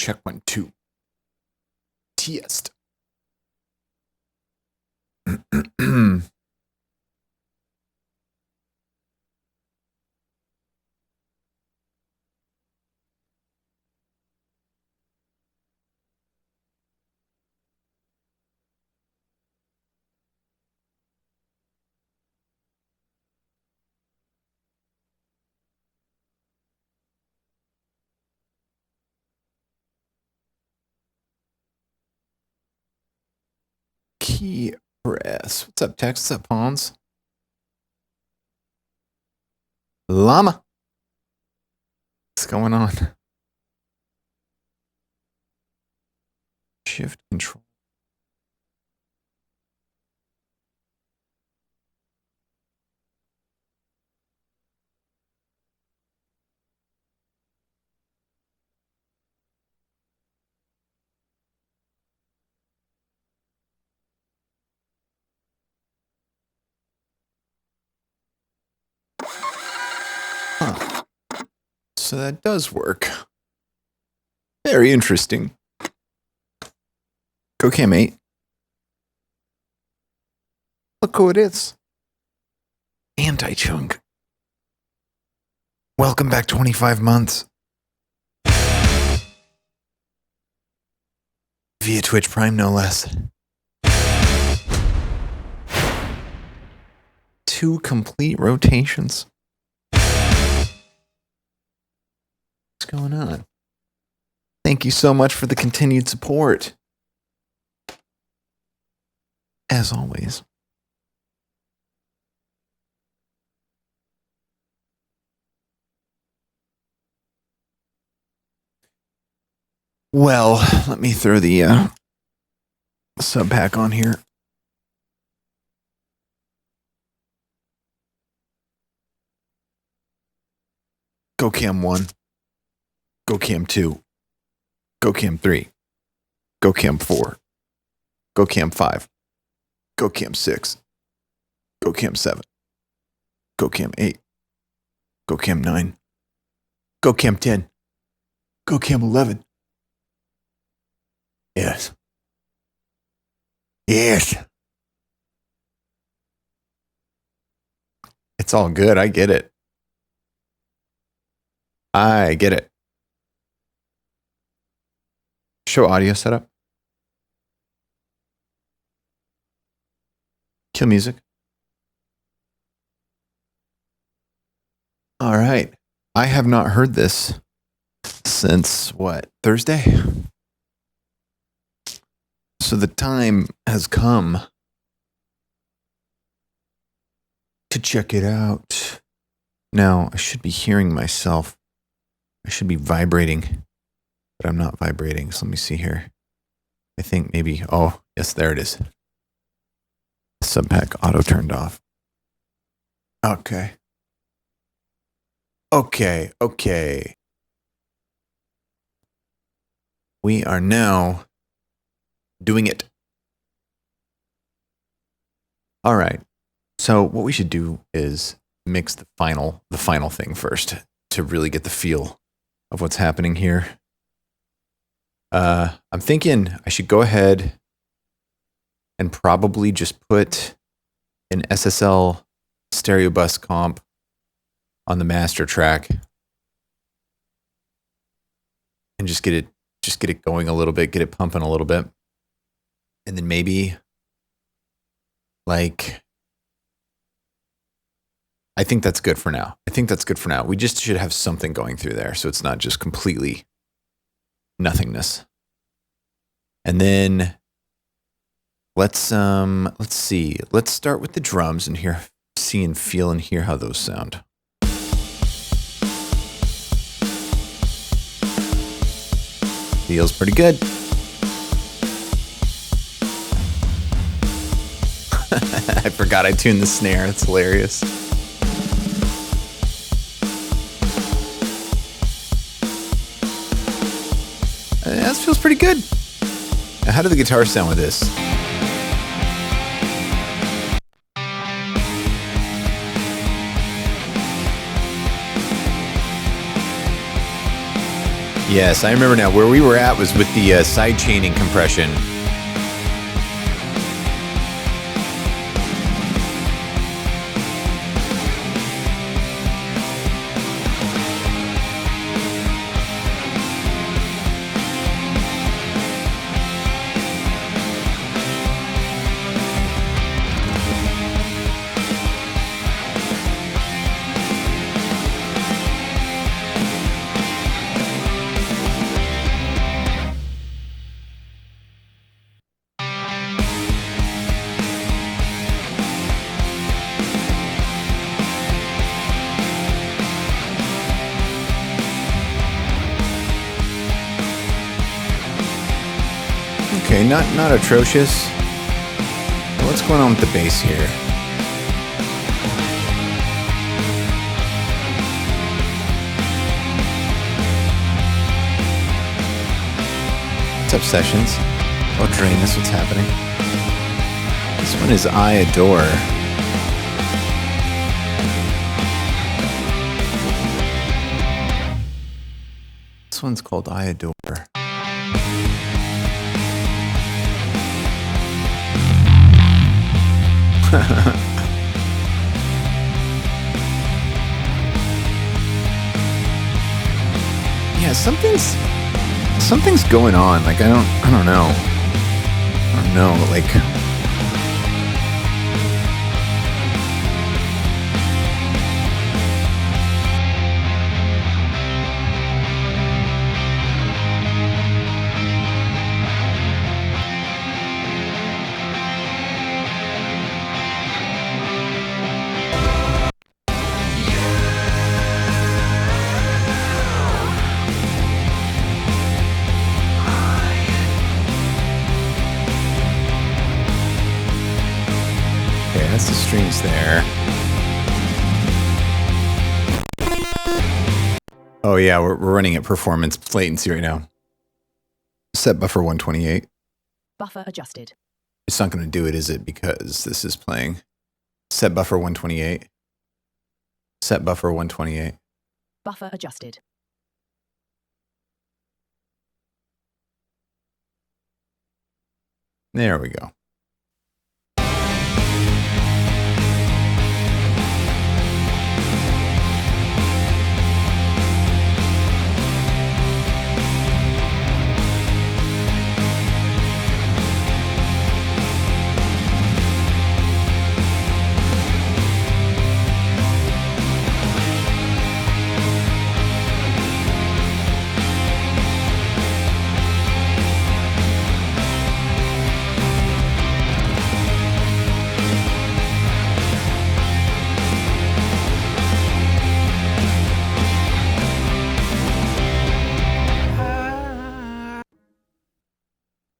Check 1, 2. Test. Key press. What's up, Tex? What's up, Pawns? Llama. What's going on? Shift control. Huh. So that does work. Very interesting. Go Cam 8. Look who it is. Anti-chunk. Welcome back 25 months. Via Twitch Prime, no less. 2 complete rotations. What's going on? Thank you so much for the continued support. As always. Well, let me throw the sub pack on here. Go Cam 1. Go Cam 2. Go Cam 3. Go Cam 4. Go Cam 5. Go Cam 6. Go Cam 7. Go Cam 8. Go Cam 9. Go Cam 10. Go Cam 11. Yes. Yes. It's all good. I get it. I get it. Show audio setup. Kill music. All right. I have not heard this since what? Thursday? So the time has come to check it out. Now, I should be hearing myself. I should be vibrating, but I'm not vibrating. So let me see here. I think maybe, oh, yes, there it is. Subpack auto turned off. Okay. Okay. We are now doing it. All right. So what we should do is mix the final thing first to really get the feel of what's happening here. I'm thinking I should go ahead and probably just put an SSL stereo bus comp on the master track and just get it going a little bit, get it pumping a little bit. And then maybe like I think that's good for now. We just should have something going through there so it's not just completely nothingness. And then let's see. Let's start with the drums and see and feel and hear how those sound. Feels pretty good. I forgot I tuned the snare. It's hilarious. That feels pretty good. Now, how did the guitar sound with this? Yes, I remember now. Where we were at was with the side chaining compression. Okay, not atrocious. What's going on with the bass here? What's up, Sessions? Oh, Drain, that's what's happening. This one is I Adore. This one's called I Adore. Yeah, something's going on. Like I don't know. Like that's the strings there. Oh yeah, we're running at performance latency right now. Set buffer 128. Buffer adjusted. It's not going to do it, is it? Because this is playing. Set buffer 128. Set buffer 128. Buffer adjusted. There we go.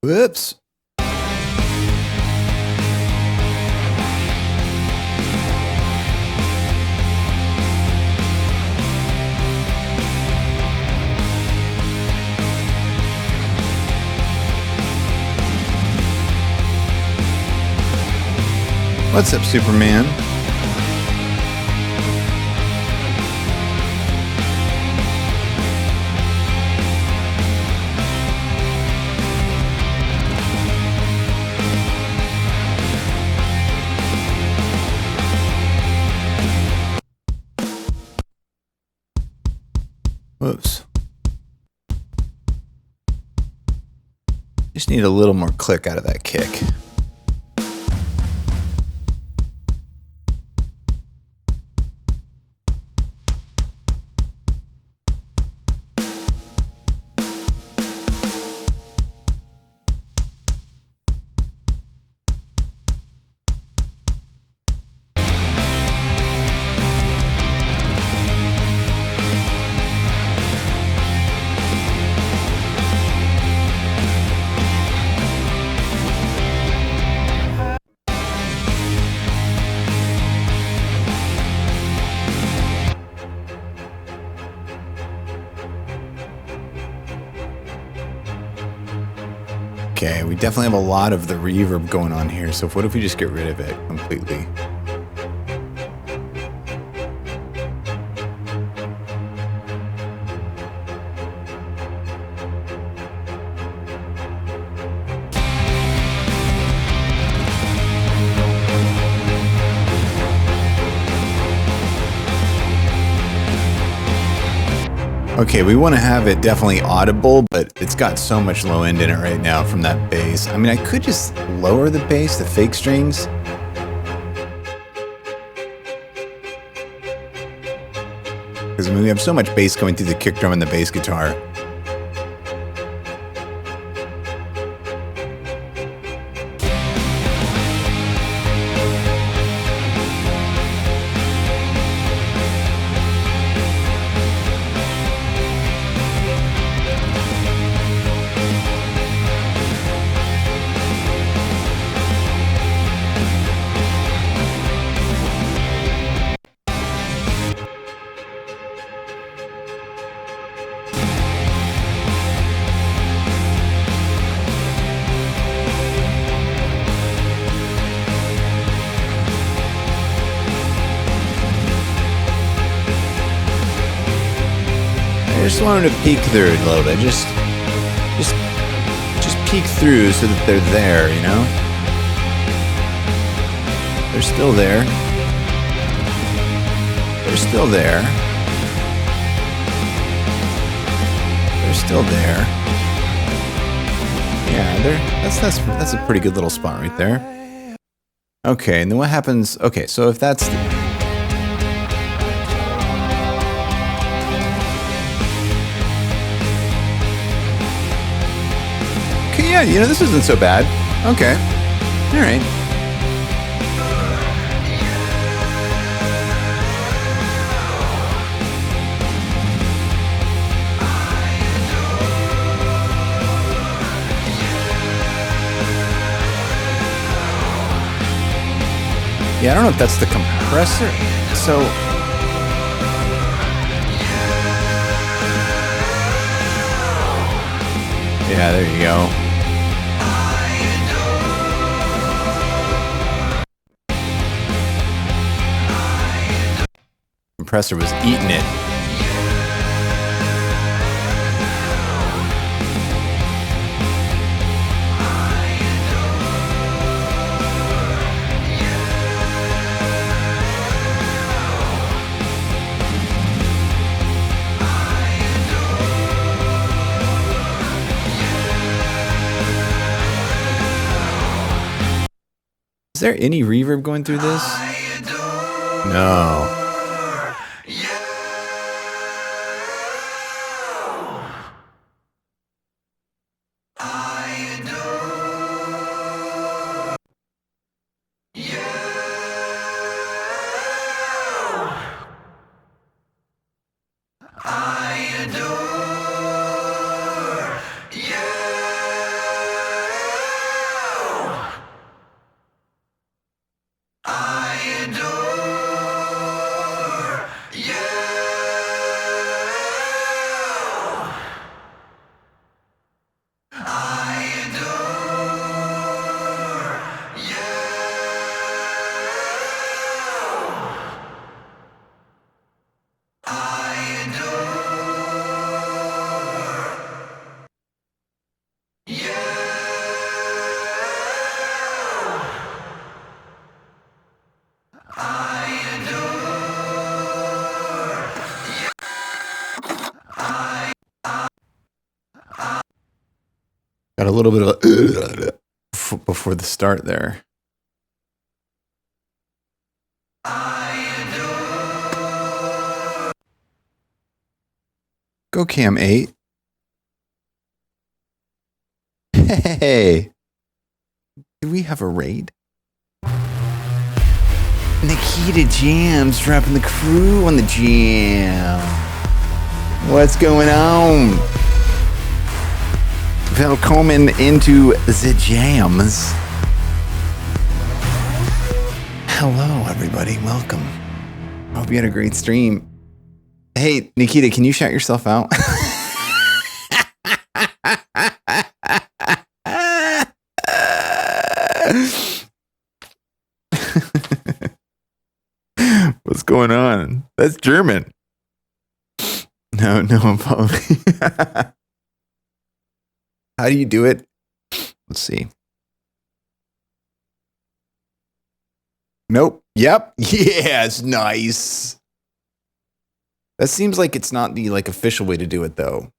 Whoops. What's up, Superman? Whoops. Just need a little more click out of that kick. Okay, we definitely have a lot of the reverb going on here, so what if we just get rid of it completely? Okay, we want to have it definitely audible, but it's got so much low end in it right now from that bass. I mean, I could just lower the bass, the fake strings. Because I mean, we have so much bass going through the kick drum and the bass guitar. I just want them to peek through it a little bit. Just peek through so that they're there, you know? They're still there. They're still there. They're still there. Yeah, that's a pretty good little spot right there. Okay, and then what happens? Okay, so if that's yeah, you know, this isn't so bad. Okay. All right. Yeah, I don't know if that's the compressor. So yeah, there you go. Compressor was eating it. Is there any reverb going through this? No. Got a little bit of before the start there. Go Cam 8. Hey. Do we have a raid? Nikita Jams dropping the crew on the jam. What's going on? Welcome into the jams. Hello, everybody. Welcome. Hope you had a great stream. Hey, Nikita, can you shout yourself out? What's going on? That's German. No, I'm probably. How do you do it? Let's see. Nope. Yep. Yes. Nice. That seems like it's not the like official way to do it though.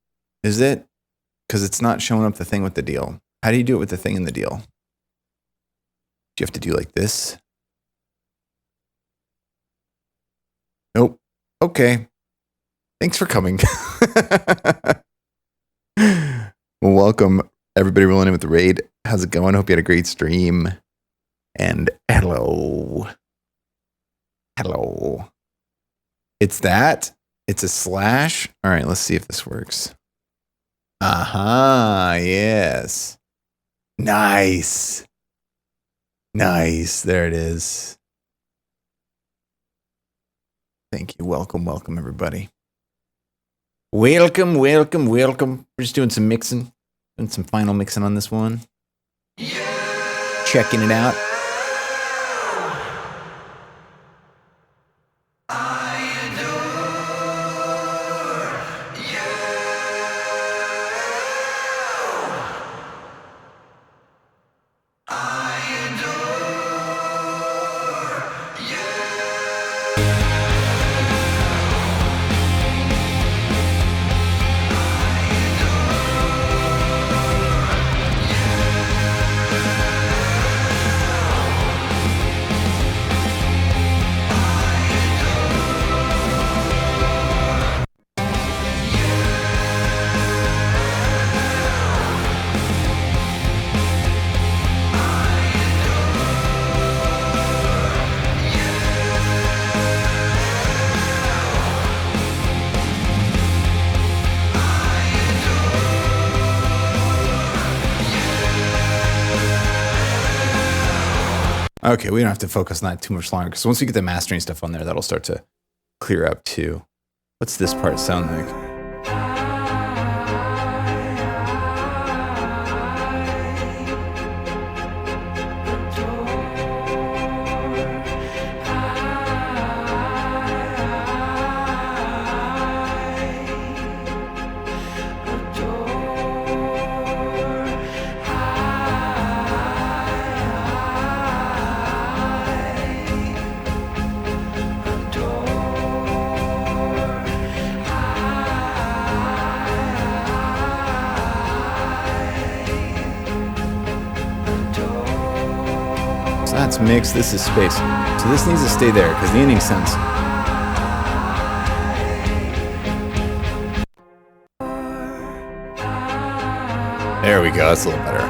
Is it? Because it's not showing up the thing with the deal. How do you do it with the thing in the deal? Do you have to do like this? Nope. Okay. Thanks for coming. Well, welcome everybody rolling in with the raid. How's it going? Hope you had a great stream. And hello. Hello. It's that. It's a slash. All right, let's see if this works. Aha, yes. Nice. Nice. There it is. Thank you. Welcome, welcome, everybody. Welcome, welcome, welcome. We're just doing some mixing. Doing some final mixing on this one. Yeah. Checking it out. Okay, we don't have to focus on that too much longer because once we get the mastering stuff on there, that'll start to clear up too. What's this part sound like? That's mix, this is space. So this needs to stay there because the ending sounds. There we go, that's a little better.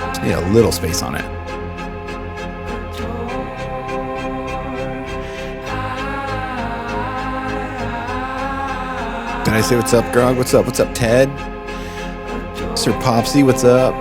Just need a little space on it. Did I say what's up, Grog? What's up? What's up, Ted? Sir Popsy, what's up?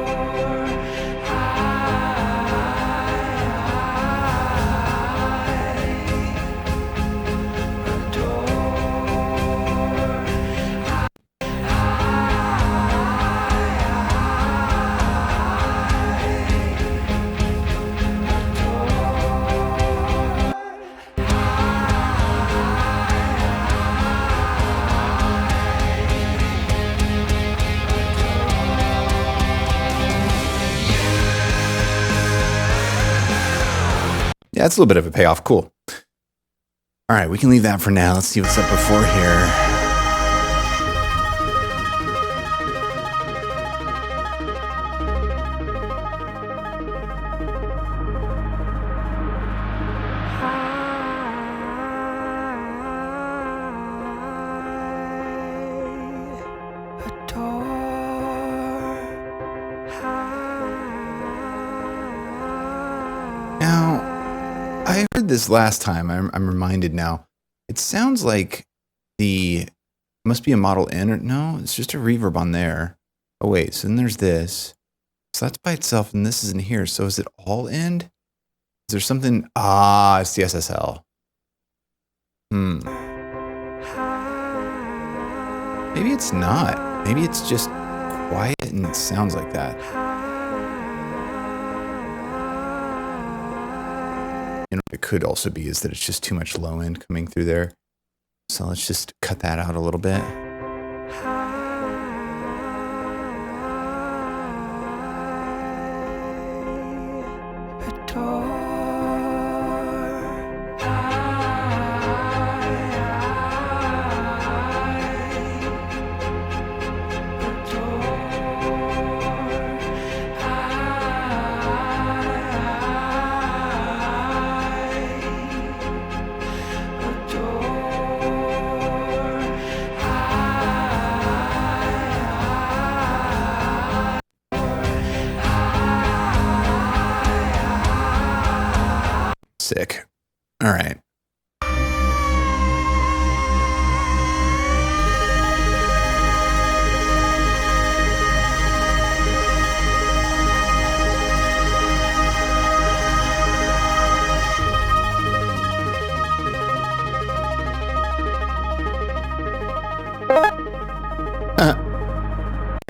Yeah, that's a little bit of a payoff. Cool. All right, we can leave that for now. Let's see what's up before here. This last time, I'm reminded now. It sounds like must be a model in, or no, it's just a reverb on there. Oh wait, so then there's this. So that's by itself, and this is in here. So is it all end? Is there something? Ah, it's the SSL. Maybe it's not. Maybe it's just quiet and it sounds like that. You know, what it could also be is that it's just too much low end coming through there. So let's just cut that out a little bit. Sick. All right.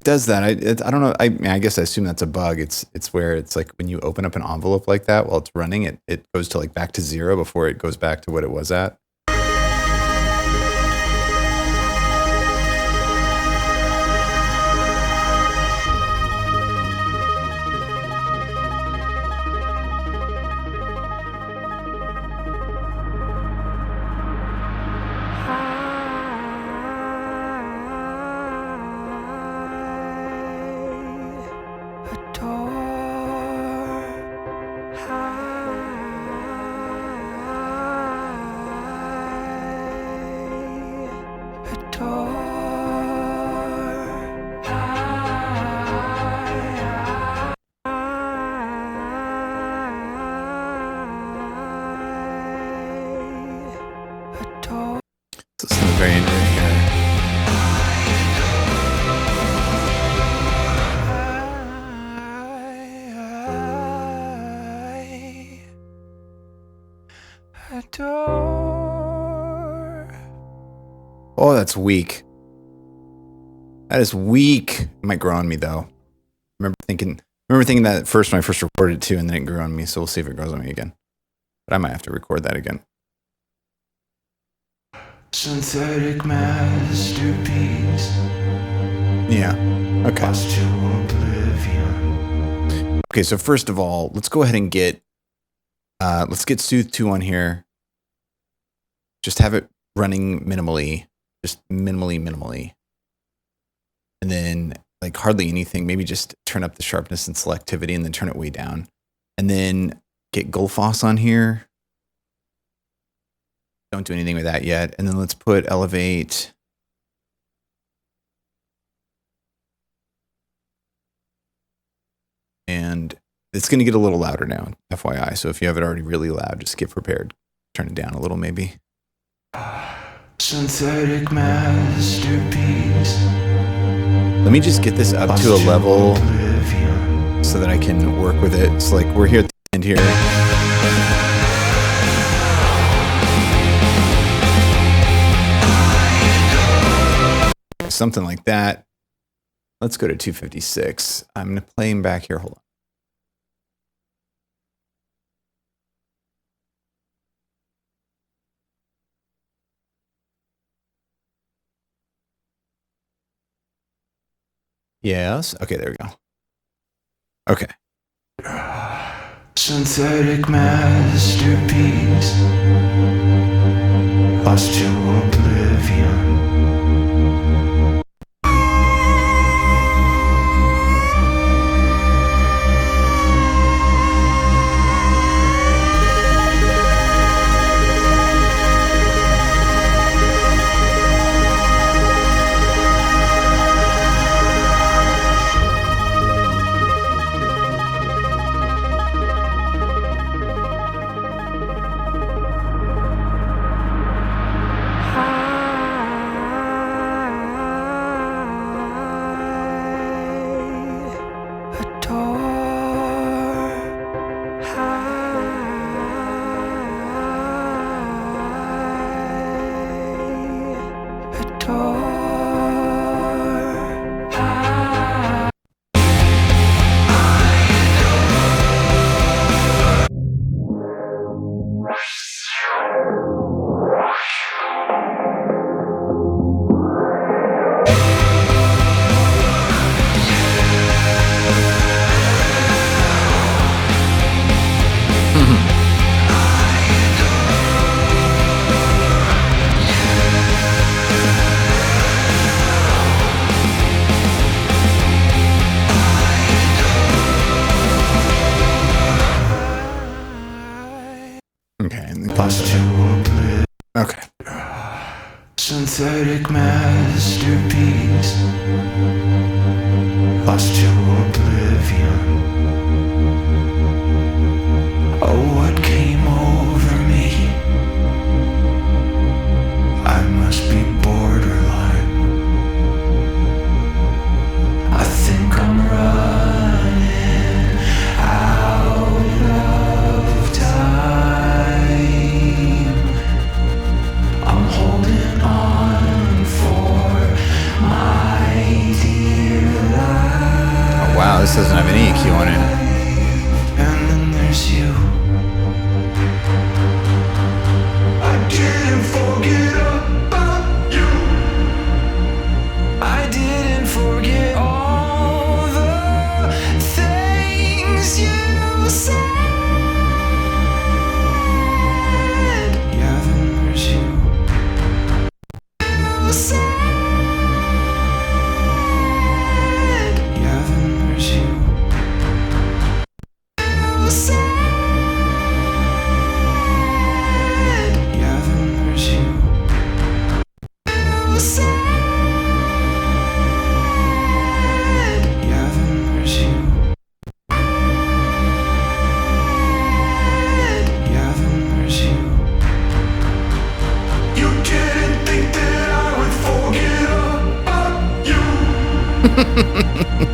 Does that? I don't know. I mean, I guess I assume that's a bug. It's where it's like when you open up an envelope like that while it's running, it goes to like back to 0 before it goes back to what it was at. So it's very interesting here. Oh, that's weak. That is weak. It might grow on me though. Remember thinking that at first when I first recorded it too, and then it grew on me. So we'll see if it grows on me again. But I might have to record that again. Synthetic masterpiece. Yeah. Okay. Okay. So first of all, let's go ahead and get Soothe 2 on here. Just have it running minimally, just minimally. And then like hardly anything, maybe just turn up the sharpness and selectivity and then turn it way down. And then get Gullfoss on here. Don't do anything with that yet. And then let's put Elevate. And it's going to get a little louder now, FYI. So if you have it already really loud, just get prepared. Turn it down a little maybe. Synthetic masterpiece. Let me just get this up to a level so that I can work with it. It's like we're here at the end here. Something like that. Let's go to 256. I'm going to play him back here. Hold on. Yes. Okay, there we go. Okay. Synthetic masterpiece. Lost to oblivion. Okay. Synthetic masterpiece. Lost to oblivion. Oh, what came over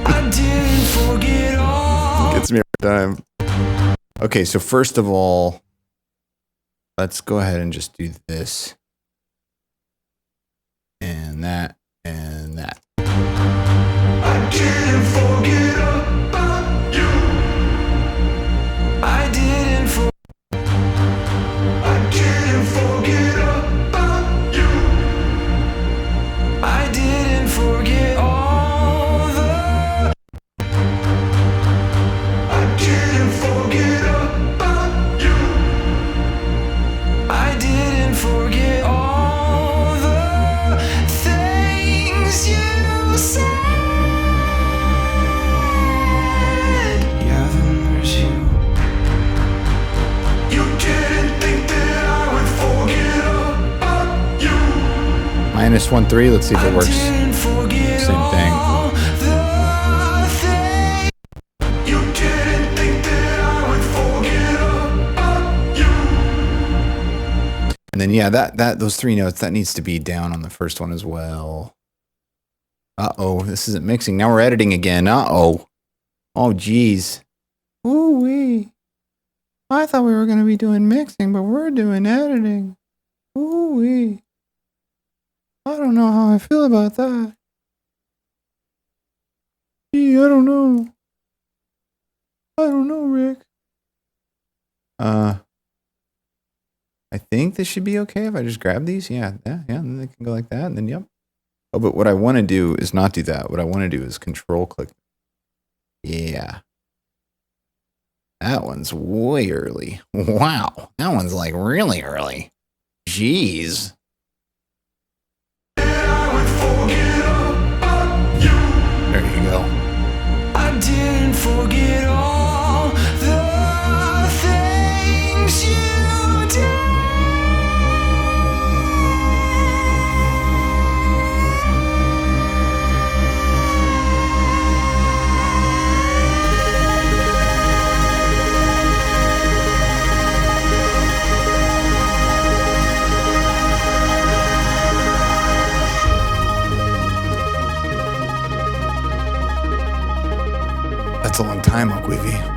I didn't forget all. Gets me every time. Okay, so first of all, let's go ahead and just do this. And that. And that. I didn't forget about you. I didn't forget. I didn't forget about you. I didn't forget all the. I didn't forget about you. I didn't forget all the things you said. Yeah, then there's you. You didn't think that I would forget about you. -1, 3. Let's see if it works. Didn't forget Same thing. all the things. You didn't think that I would forget about you. And then yeah, those 3 notes, that needs to be down on the first one as well. Uh-oh, this isn't mixing. Now we're editing again. Uh-oh. Oh, geez. Ooh-wee. I thought we were going to be doing mixing, but we're doing editing. Ooh-wee. I don't know how I feel about that. Gee, I don't know. I don't know, Rick. I think this should be okay if I just grab these. Yeah, and then they can go like that, and then yep. Oh, but what I want to do is not do that. What I want to do is control click. Yeah. That one's way early. Wow. That one's like really early. Jeez. I would forget about you. There you go. I didn't forget all the things you did. That's a long time, Ogweevy.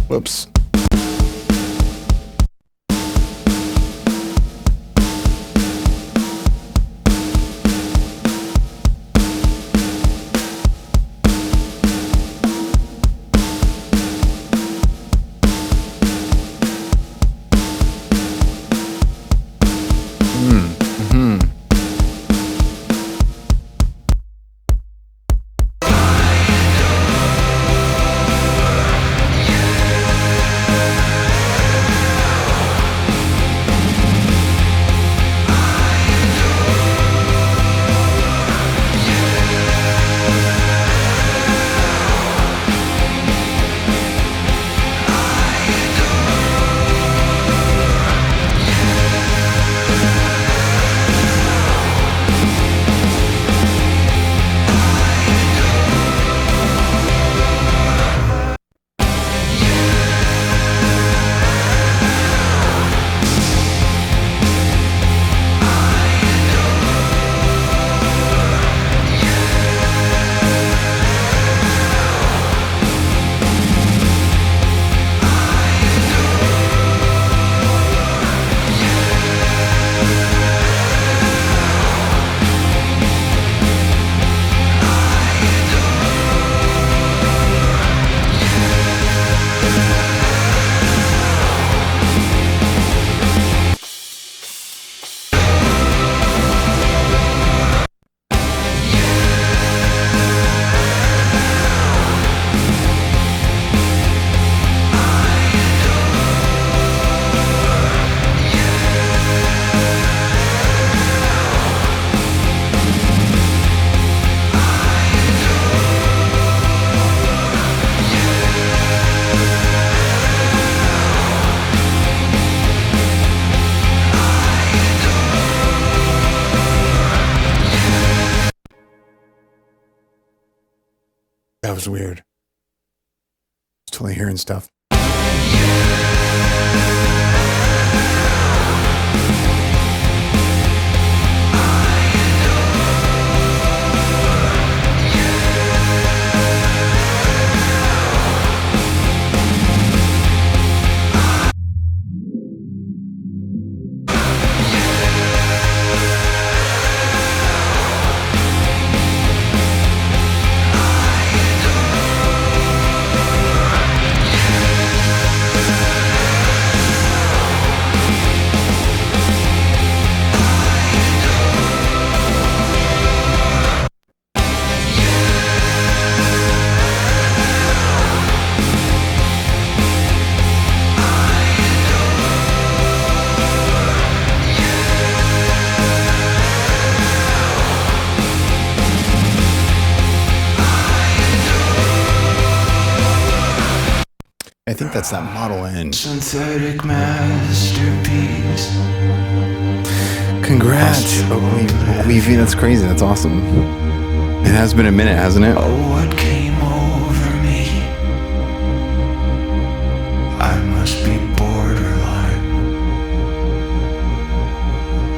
Whoops. That was weird. Totally hearing stuff. I think that's that Model N. Synthetic masterpiece. Congrats, Weavy. That's crazy. That's awesome. It has been a minute, hasn't it? Oh, what came over me? I must be borderline.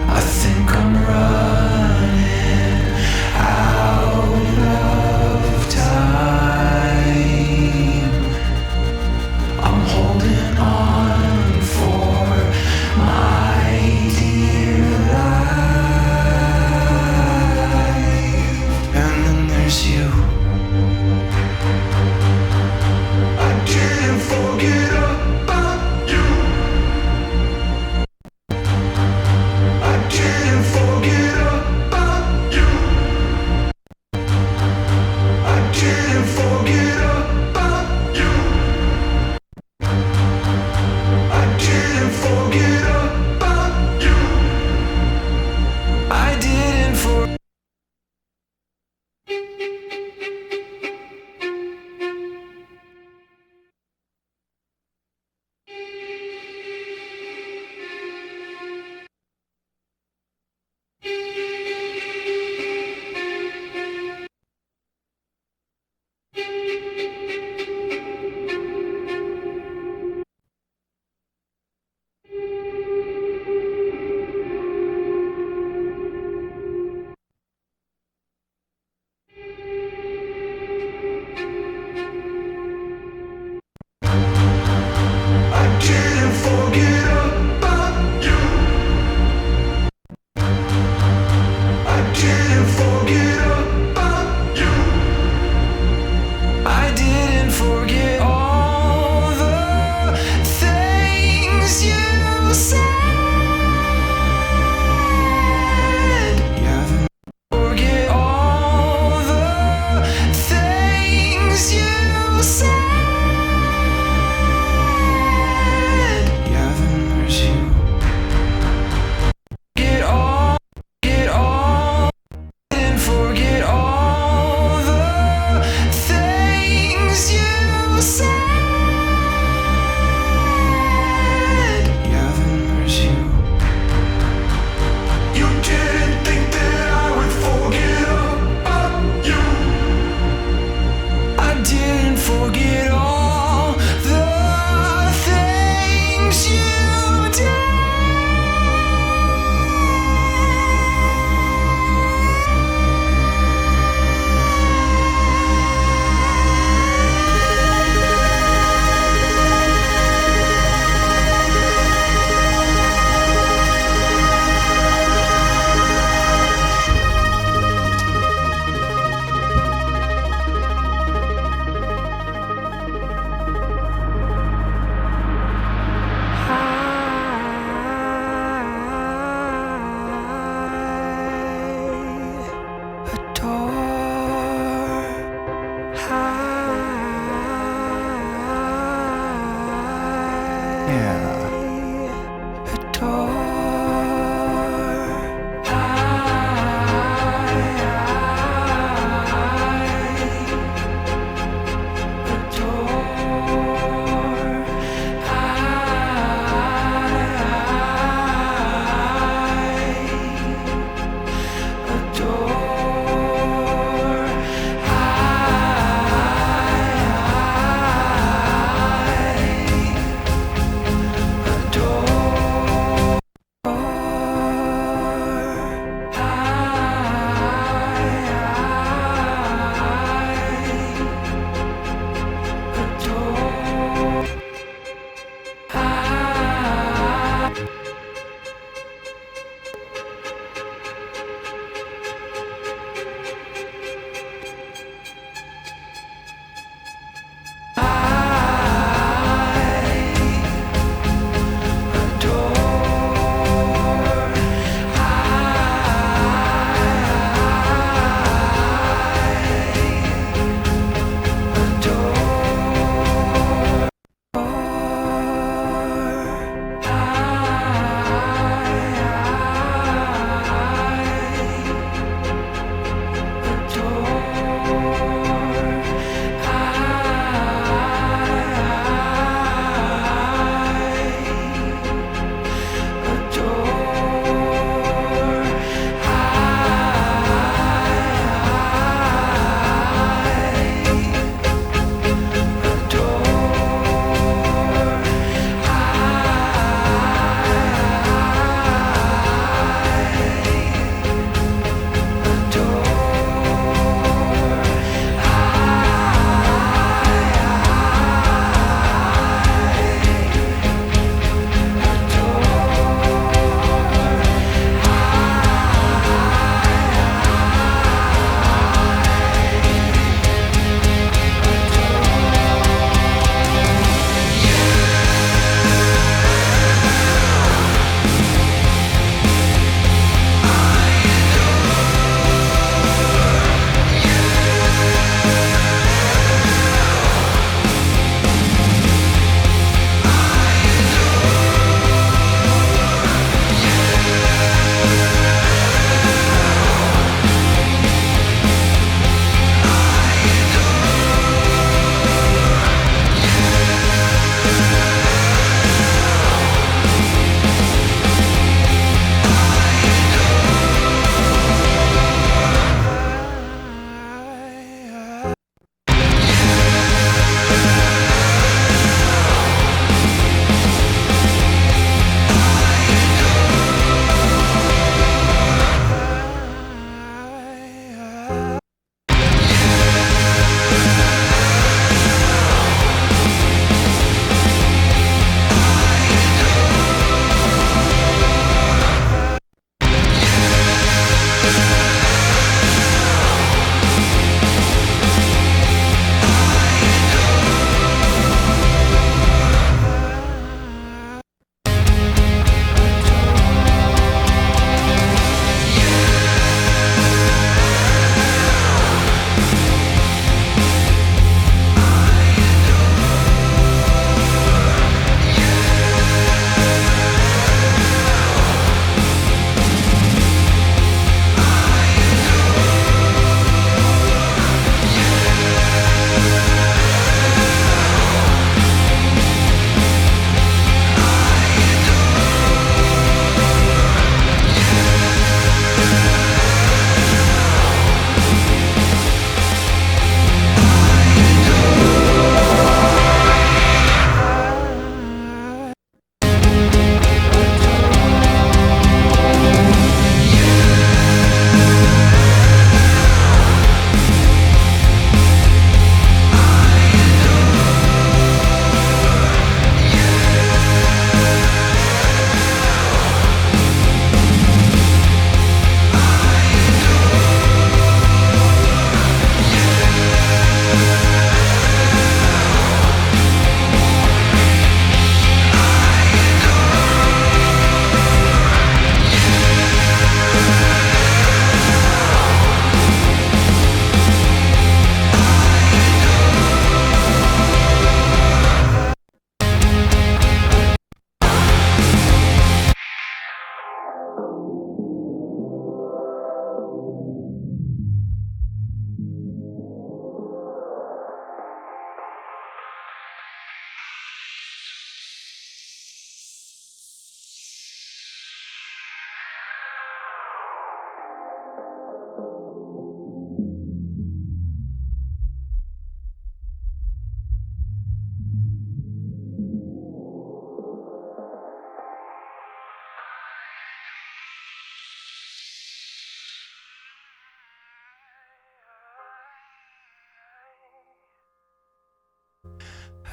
I think I'm running out of time. I'm holding on for my dear life. And then there's you.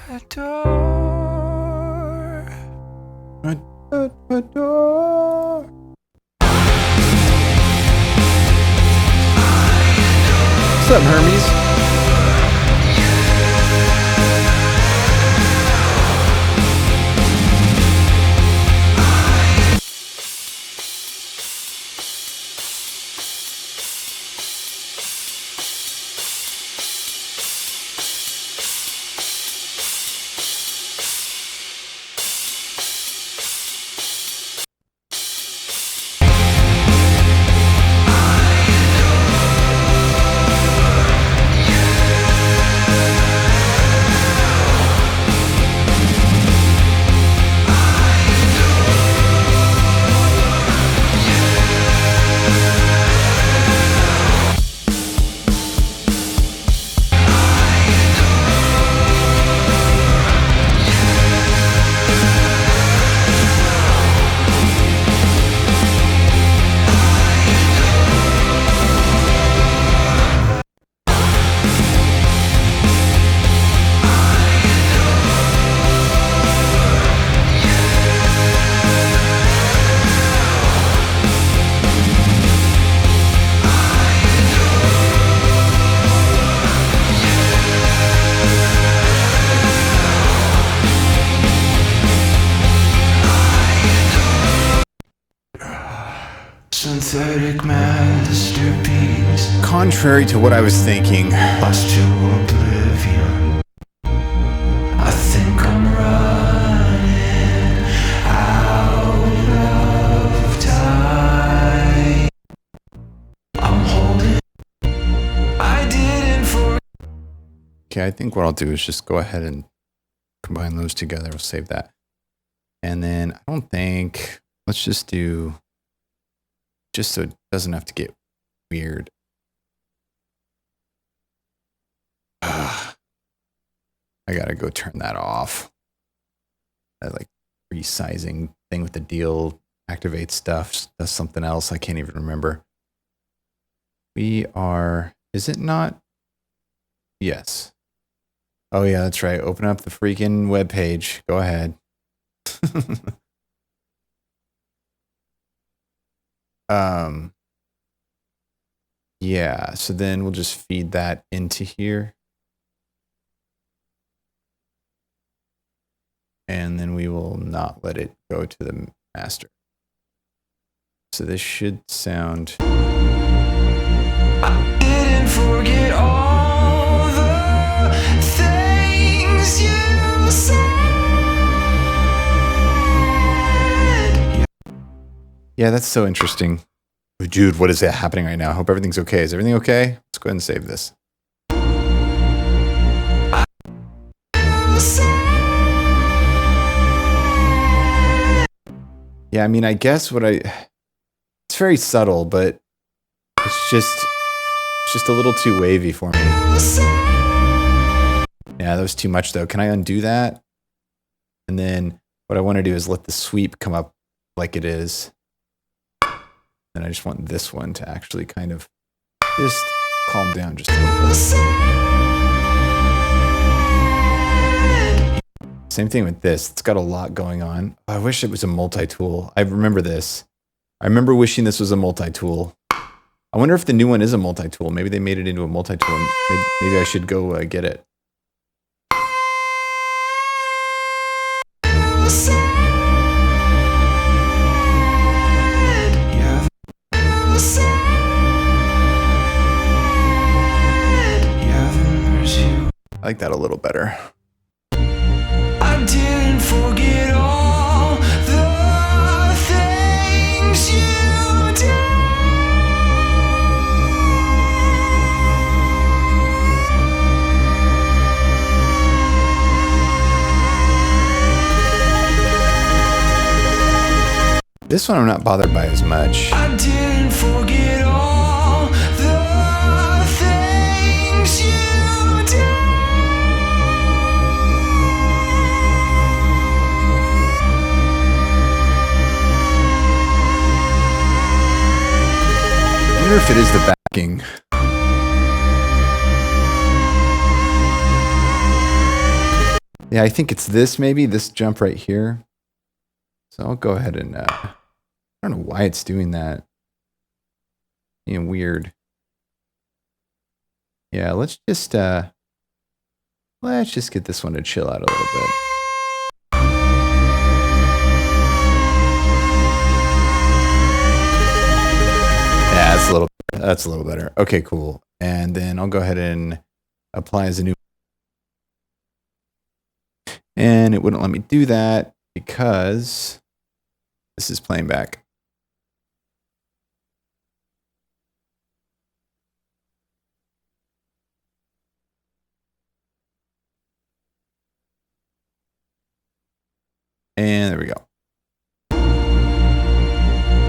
Adore. Adore. What's up, Hermes? Synthetic masterpiece, Contrary to what I was thinking, lost to oblivion. I think I'm running out of time. I'm holding. I didn't forget. okay, I think what I'll do is just go ahead and combine those together. We'll save that. And then I don't think, let's just do, just so it doesn't have to get weird. I gotta go turn that off. That like resizing thing with the deal activate stuff does something else. I can't even remember. We are, is it not? Yes. Oh yeah, that's right. Open up the freaking web page. Go ahead. Yeah, so then we'll just feed that into here. And then we will not let it go to the master. So this should sound. I didn't forget all the things you said. Yeah, that's so interesting. Dude, what is that happening right now? I hope everything's okay. Is everything okay? Let's go ahead and save this. Yeah, I mean, I guess it's very subtle, but it's just a little too wavy for me. Yeah, that was too much though. Can I undo that? And then what I want to do is let the sweep come up like it is. And I just want this one to actually kind of just calm down just a little bit. Same thing with this. It's got a lot going on. I wish it was a multi-tool. I remember this. I remember wishing this was a multi-tool. I wonder if the new one is a multi-tool. Maybe they made it into a multi-tool. Maybe I should go get it. I like that a little better. I didn't forget all the things you did. This one I'm not bothered by as much. I didn't forget all the things you did. I wonder if it is the backing. Yeah, I think it's this maybe, this jump right here. So I'll go ahead and, I don't know why it's doing that. Being weird. Yeah, let's just get this one to chill out a little bit. Yeah, that's a little better. Okay, cool. And then I'll go ahead and apply as a new. And it wouldn't let me do that because this is playing back. And there we go.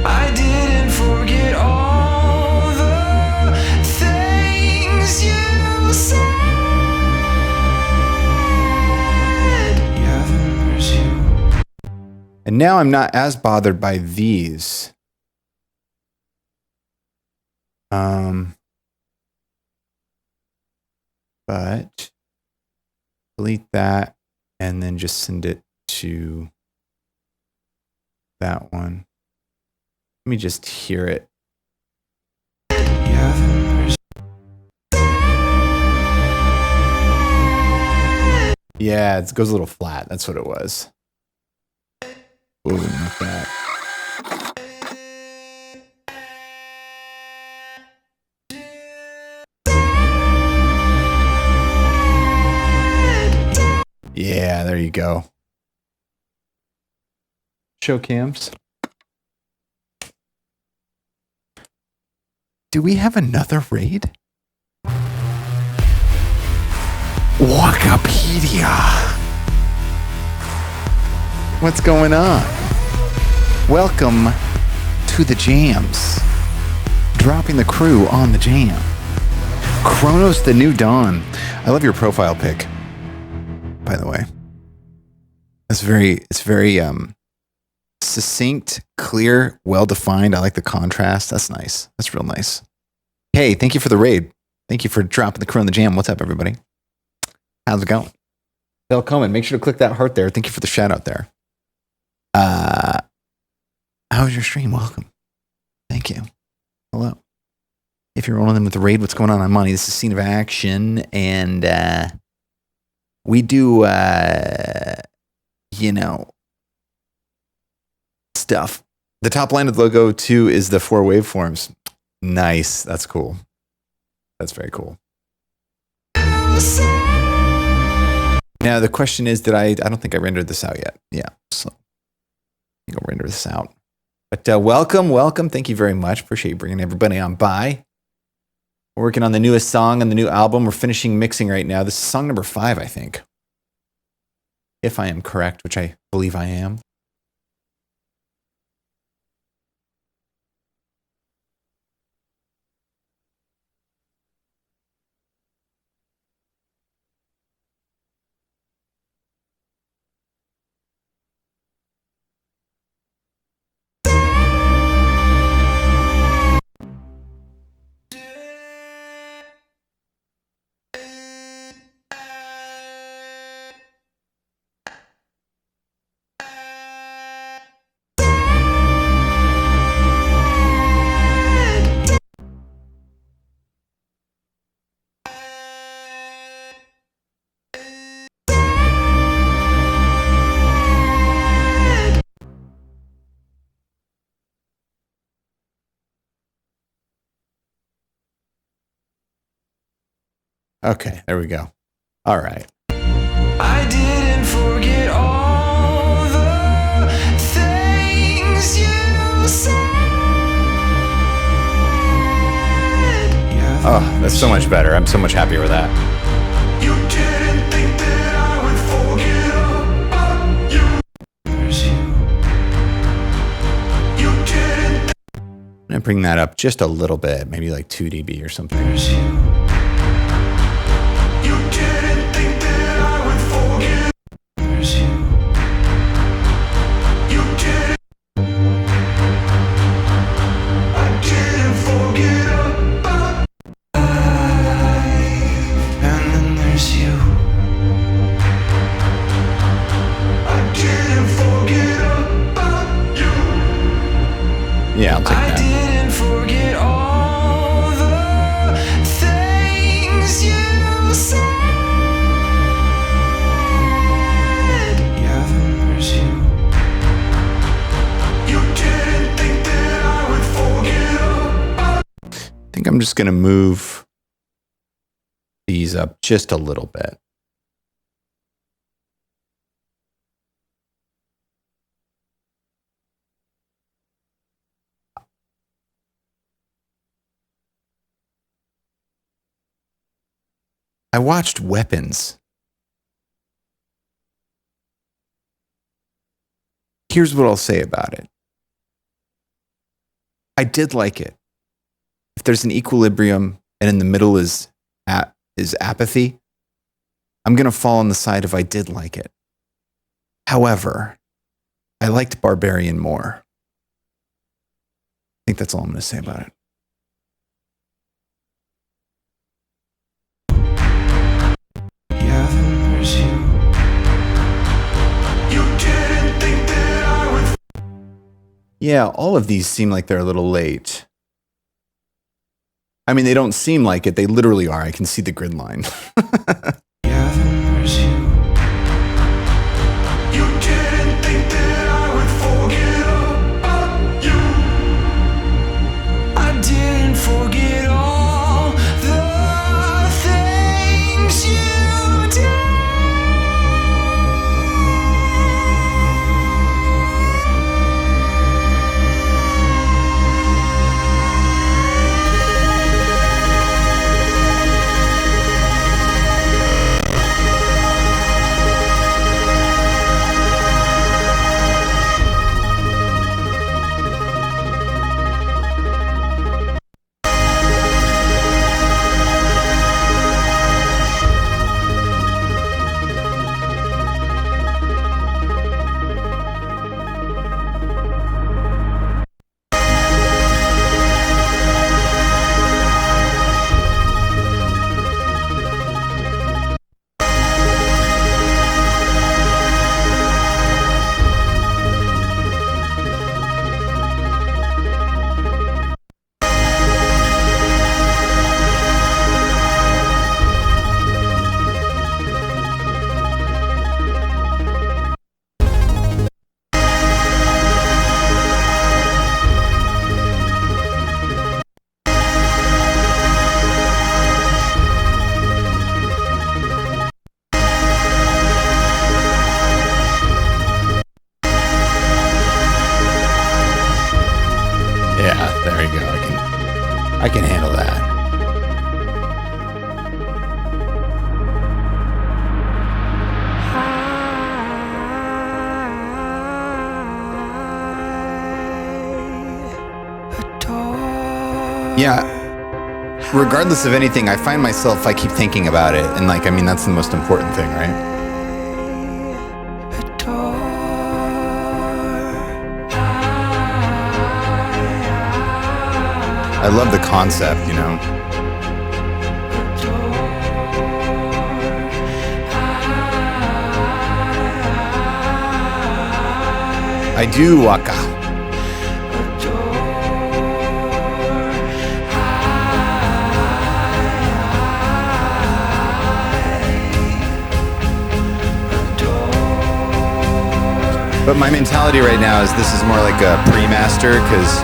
I didn't forget all the things you said. Yeah, then there's you. And now I'm not as bothered by these. But delete that and then just send it to that one. Let me just hear it. Yeah, then there's Yeah, it goes a little flat. That's what it was. Ooh, not that. Yeah, there you go. Show cams. Do we have another raid? Wikipedia. What's going on? Welcome to the jams. Dropping the crew on the jam. Chronos the New Dawn. I love your profile pic, by the way. It's very succinct, clear, well-defined. I like the contrast. That's nice. That's real nice. Hey, thank you for the raid. Thank you for dropping the crew on the jam. What's up, everybody? How's it going? Bill Coleman, make sure to click that heart there. Thank you for the shout out there. How was your stream? Welcome. Thank you. Hello. If you're rolling in with the raid, what's going on? I'm Monty. This is Scene of Action, and we do, stuff. The top line of the logo, too, is the 4 waveforms. Nice. That's cool. That's very cool. Now, the question is, I don't think I rendered this out yet. Yeah, so I think I'll render this out. But welcome. Thank you very much. Appreciate you bringing everybody on by. We're working on the newest song on the new album. We're finishing mixing right now. This is song number 5, I think. If I am correct, which I believe I am. Okay, there we go. All right. I didn't forget all the things you said. Yeah, Oh, that's so much better. I'm so much happier with that. you didn't think that I would forget about you. There's you. You didn't. I'm going to bring that up just a little bit, maybe like 2 dB or something. There's you. You didn't think that I would forget. There's you. You didn't. I didn't forget about. And then there's you. Yeah, I'll take I that. didn't forget all the things you said. Yeah, there's you. You didn't think that I would forget about. I think I'm just going to move these up just a little bit. I watched Weapons. Here's what I'll say about it. I did like it. If there's an equilibrium and in the middle is apathy, I'm going to fall on the side of I did like it. However, I liked Barbarian more. I think that's all I'm going to say about it. Yeah, there's you. You didn't think that I would. Yeah, all of these seem like they're a little late. I mean, they don't seem like it. They literally are. I can see the grid line. Yeah, there's you. You didn't think that I would forget about you. I didn't forget all the things you did. Yeah, there you go. I can handle that. Yeah. Regardless of anything, I find myself, I keep thinking about it. And like, I mean, that's the most important thing, right? I love the concept, you know? I do, Waka. But my mentality right now is this is more like a pre-master, because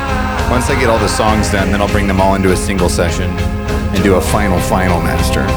once I get all the songs done, then I'll bring them all into a single session and do a final master.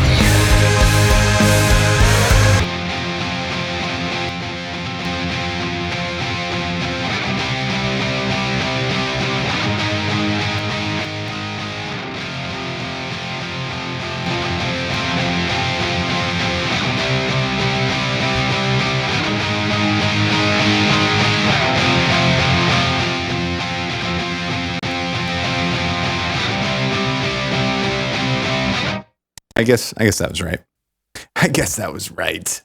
You I guess that was right. I guess that was right.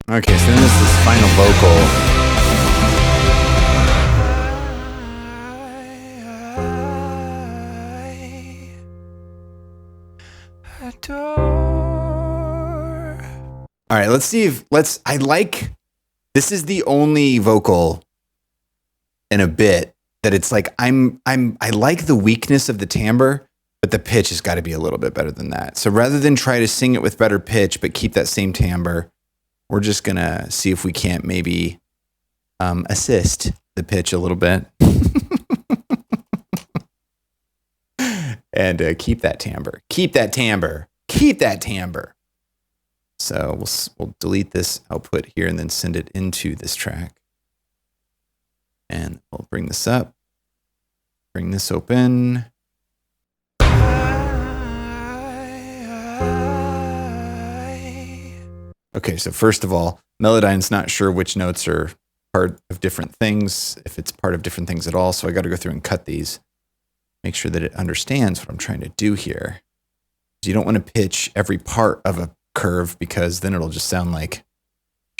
Okay, so then this is final vocal. All right, let's see if this is the only vocal in a bit that it's like I like the weakness of the timbre, but the pitch has got to be a little bit better than that. So rather than try to sing it with better pitch but keep that same timbre, we're just gonna see if we can't maybe assist the pitch a little bit and keep that timbre. Keep that timbre. Keep that timbre. So we'll delete this output here and then send it into this track. And we'll bring this up. Bring this open. Okay, so first of all, Melodyne's not sure which notes are part of different things, if it's part of different things at all. So I got to go through and cut these. Make sure that it understands what I'm trying to do here. You don't want to pitch every part of a curve because then it'll just sound like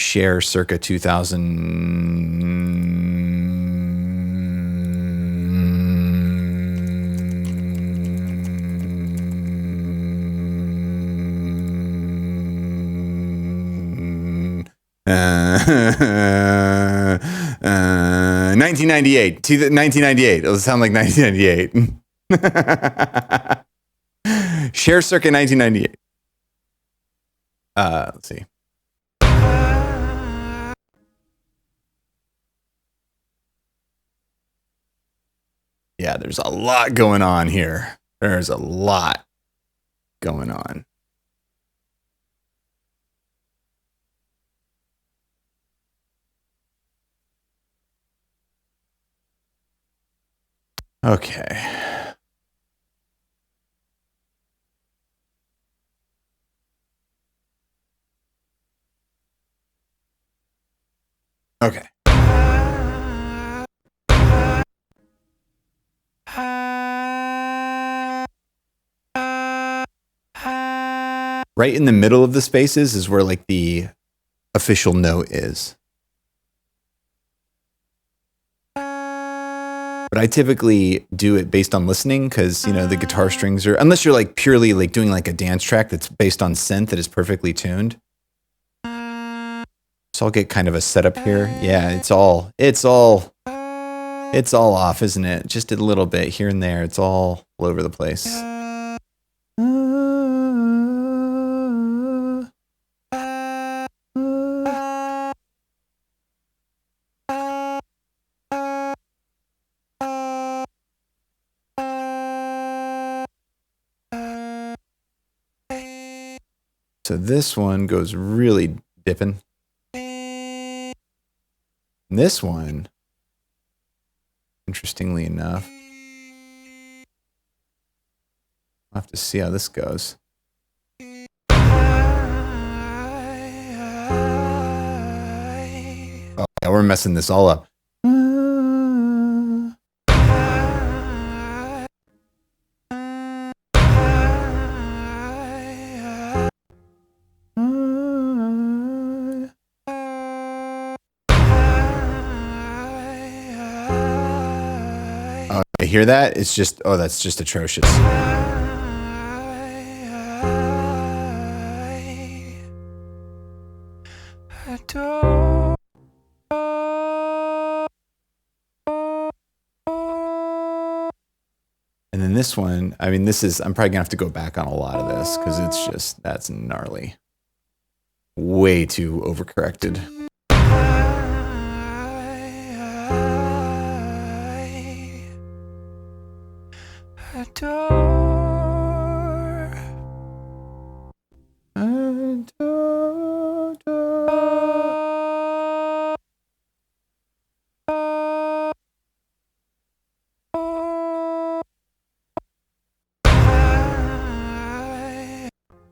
Cher circa 1998. 1998. It'll sound like 1998. Cher circa 1998. Let's see. Yeah, there's a lot going on here. There's a lot going on. Okay. Okay. Right in the middle of the spaces is where like the official note is. But I typically do it based on listening because, you know, the guitar strings are, unless you're like purely like doing like a dance track that's based on synth that is perfectly tuned. So I'll get kind of a setup here. Yeah, it's all off, isn't it? Just a little bit here and there. It's all over the place. So this one goes really dipping. And this one, interestingly enough, I'll have to see how this goes. Oh, yeah, we're messing this all up. I hear that? It's just, oh, that's just atrocious. And then this one, I mean, this is, I'm probably gonna have to go back on a lot of this because it's just, that's gnarly. Way too overcorrected.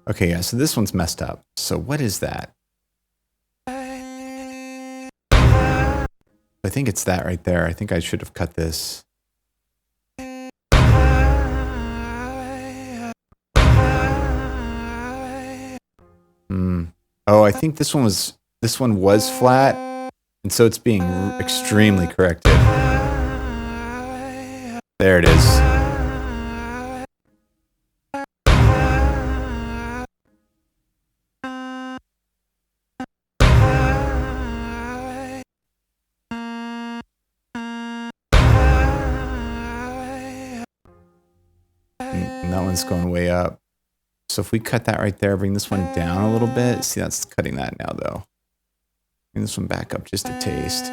Okay, yeah, so this one's messed up. So what is that? I think it's that right there. I think I should have cut this. Oh, I think this one was flat, and so it's being extremely corrected. There it is. And that one's going way up. So if we cut that right there, bring this one down a little bit. See, that's cutting that now, though. Bring this one back up just a taste.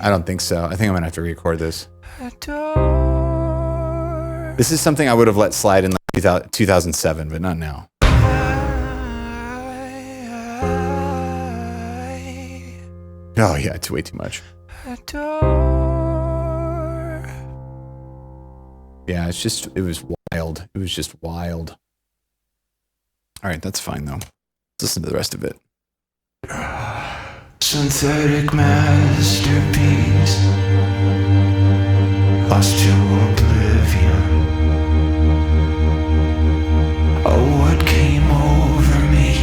I don't think so. I think I'm going to have to re-record this. This is something I would have let slide in like 2007, but not now. Oh, yeah, it's way too much. Yeah, it was wild. It was just wild. All right, that's fine, though. Let's listen to the rest of it. Synthetic masterpiece, lost to oblivion. Oh, what came over me?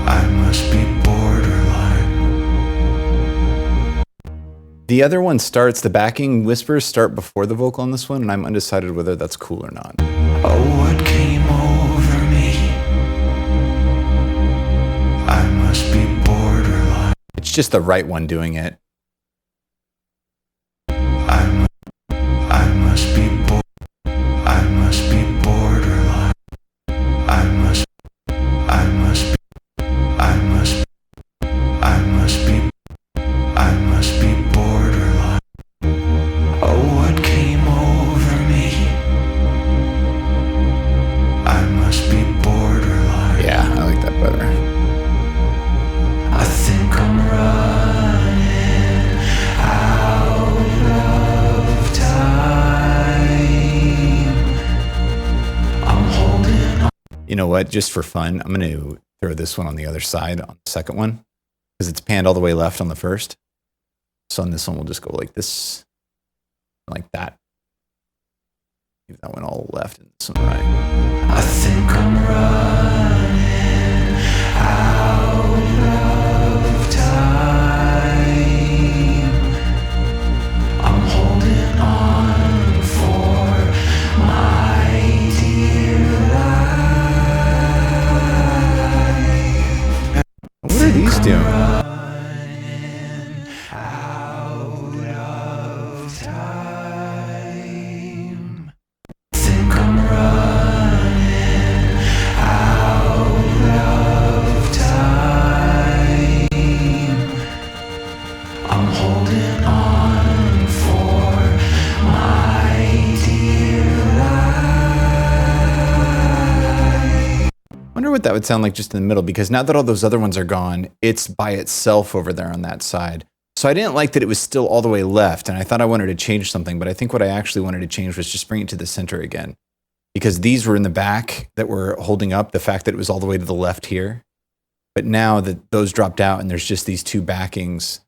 I must be borderline. The other one starts, the backing whispers start before the vocal on this one, and I'm undecided whether that's cool or not. Oh, what came over me? I must be borderline. It's just the right one doing it. I must be borderline. I must be borderline. Oh, what came over me? I must be borderline. Yeah, I like that better. I think I'm running out of time. I'm holding on. You know what? Just for fun, I'm going to throw this one on the other side on the second one because it's panned all the way left on the first. So on this one, we'll just go like this, like that. Leave that one all left and this one right. I think I'm running out of time. I'm holding on for my dear life. What are these doing? Running out of time. Think I'm running out of time. I'm holding on for my dear life. Wonder what that would sound like just in the middle, because now that all those other ones are gone, it's by itself over there on that side. So I didn't like that it was still all the way left, and I thought I wanted to change something, but I think what I actually wanted to change was just bring it to the center again. Because these were in the back that were holding up the fact that it was all the way to the left here. But now that those dropped out and there's just these two backings,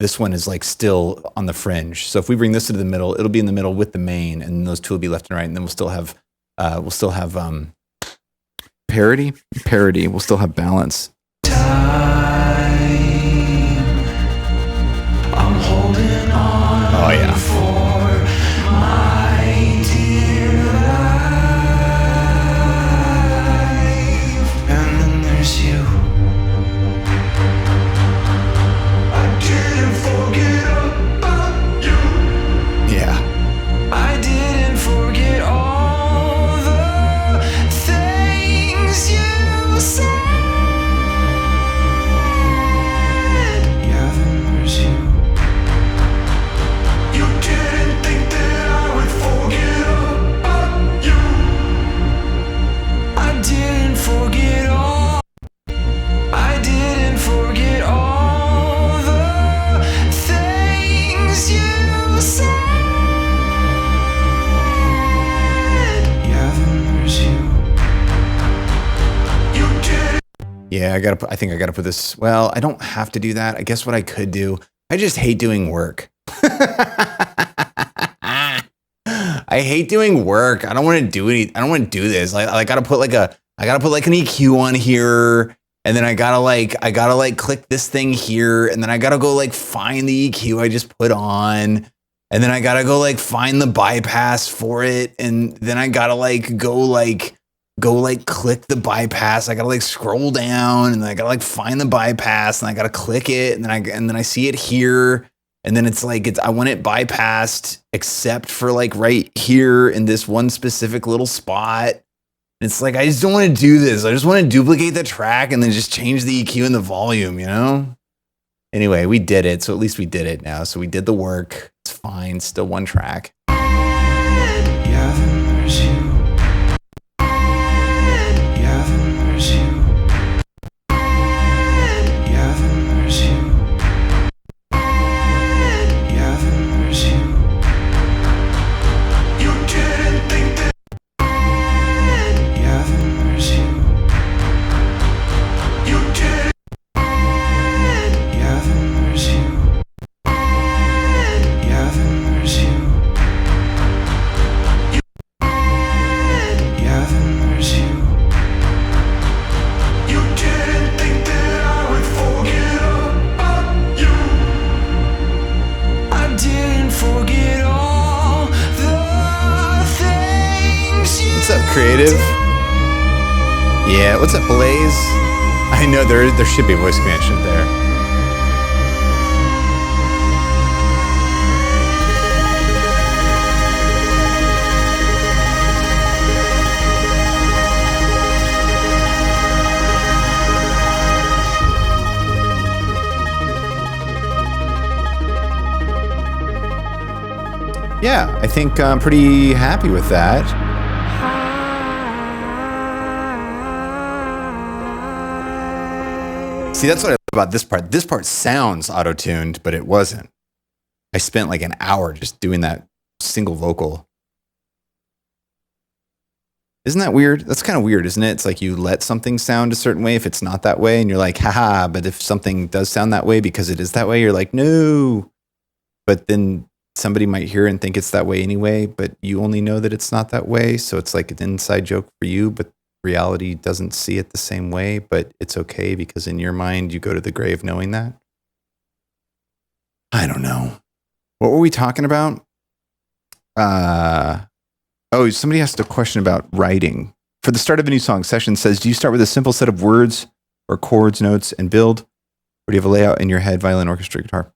this one is like still on the fringe. So if we bring this to the middle, it'll be in the middle with the main, and those two will be left and right, and then we'll still have parity. We'll still have balance. I'm holding on Oh yeah. for my dear life. And then there's you. I didn't forget about you. Yeah. I didn't forget all the things you said. Yeah, I think I gotta put this. Well, I don't have to do that. I guess what I could do. I just hate doing work. I hate doing work. I don't want to do any. I don't want to do this. I gotta put like an EQ on here, and then I gotta click this thing here, and then I gotta go like find the EQ I just put on, and then I gotta go like find the bypass for it, and then I gotta go click the bypass. I gotta like scroll down, and then I gotta like find the bypass, and I gotta click it, and then I see it here. And then it's like, I want it bypassed except for like right here in this one specific little spot. And it's like, I just don't want to do this. I just want to duplicate the track and then just change the EQ and the volume, you know? Anyway, we did it. So at least we did it now. So we did the work. It's fine. Still one track. Yeah, then there's you. Yeah, then there's you. Yeah, then there's you. Yeah, then there's you. You didn't think that. Yeah, then there's you. You didn't. Yeah, then there's you. Yeah, then there's you. Yeah, then there's you. You didn't think that I would forget about you. I didn't forget all the things you What's up, Creative? Yeah, what's up, Blaze? I know there should be a voice command there. Yeah, I think I'm pretty happy with that. See, that's what I love about this part. This part sounds auto-tuned, but it wasn't. I spent like an hour just doing that single vocal. Isn't that weird? That's kind of weird, isn't it? It's like you let something sound a certain way if it's not that way, and you're like, haha, but if something does sound that way because it is that way, you're like, no. But then somebody might hear and think it's that way anyway, but you only know that it's not that way. So it's like an inside joke for you, but reality doesn't see it the same way, but it's okay because in your mind, you go to the grave knowing that. I don't know. What were we talking about? Somebody asked a question about writing. For the start of a new song, Session says, do you start with a simple set of words or chords, notes, and build? Or do you have a layout in your head, violin, orchestra, guitar?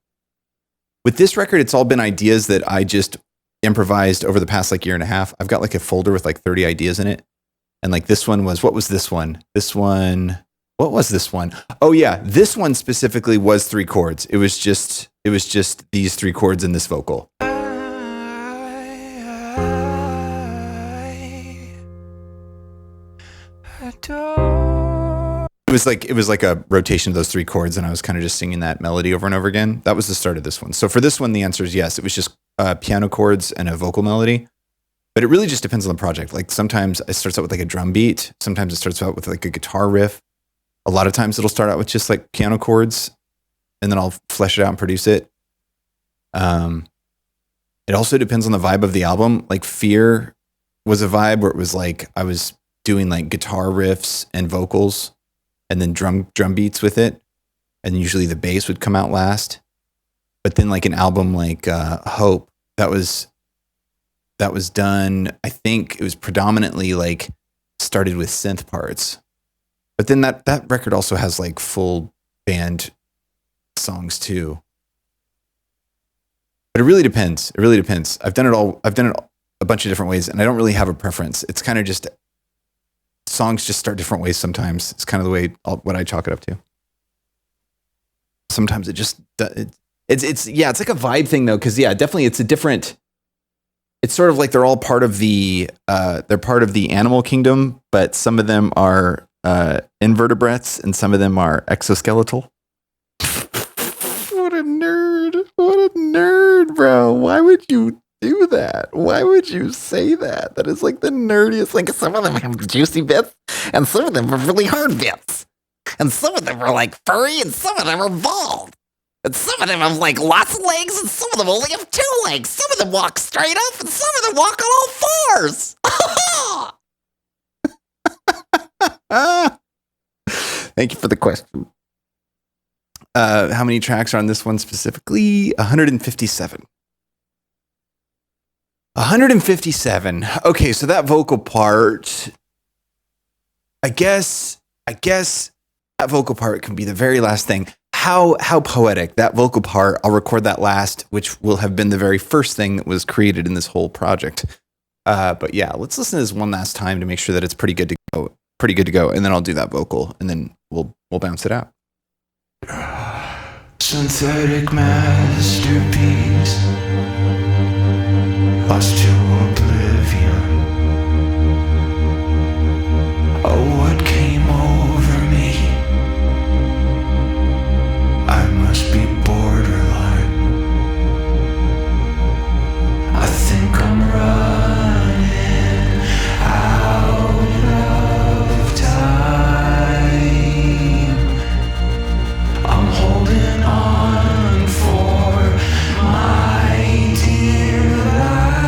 With this record, it's all been ideas that I just improvised over the past like year and a half. I've got like a folder with like 30 ideas in it. And like this one was, what was this one? What was this one? Oh yeah, this one specifically was 3 chords. It was just these 3 chords in this vocal. It was like a rotation of those 3 chords, and I was kind of just singing that melody over and over again. That was the start of this one. So for this one, the answer is yes. It was just piano chords and a vocal melody. But it really just depends on the project. Like sometimes it starts out with like a drum beat. Sometimes it starts out with like a guitar riff. A lot of times it'll start out with just like piano chords, and then I'll flesh it out and produce it. It also depends on the vibe of the album. Like Fear was a vibe where it was like I was doing like guitar riffs and vocals, and then drum beats with it, and usually the bass would come out last. But then like an album like Hope, that was done, I think it was predominantly like started with synth parts. But then that record also has like full band songs too. But it really depends. I've done it a bunch of different ways, and I don't really have a preference. It's kind of just songs just start different ways sometimes. It's kind of the way what I chalk it up to. Sometimes it's like a vibe thing though, because yeah, definitely it's sort of like they're all part of the animal kingdom, but some of them are invertebrates and some of them are exoskeletal. What a nerd, bro. Why would you do that? Why would you say that? That is like the nerdiest. Like some of them have juicy bits and some of them are really hard bits. and some of them are like furry, and some of them are bald. And some of them have like lots of legs, and some of them only have 2 legs. Some of them walk straight up, and some of them walk on all 4s. Thank you for the question. How many tracks are on this one specifically? 157. 157. Okay, so that vocal part, I guess that vocal part can be the very last thing. How poetic. That vocal part, I'll record that last, which will have been the very first thing that was created in this whole project. But yeah, let's listen to this one last time to make sure that it's pretty good to go. And then I'll do that vocal, and then we'll bounce it out. Synthetic masterpiece, lost to oblivion. Oh, what came over me? I must be borderline. I think I'm running out of time. I'm holding on for my dear life.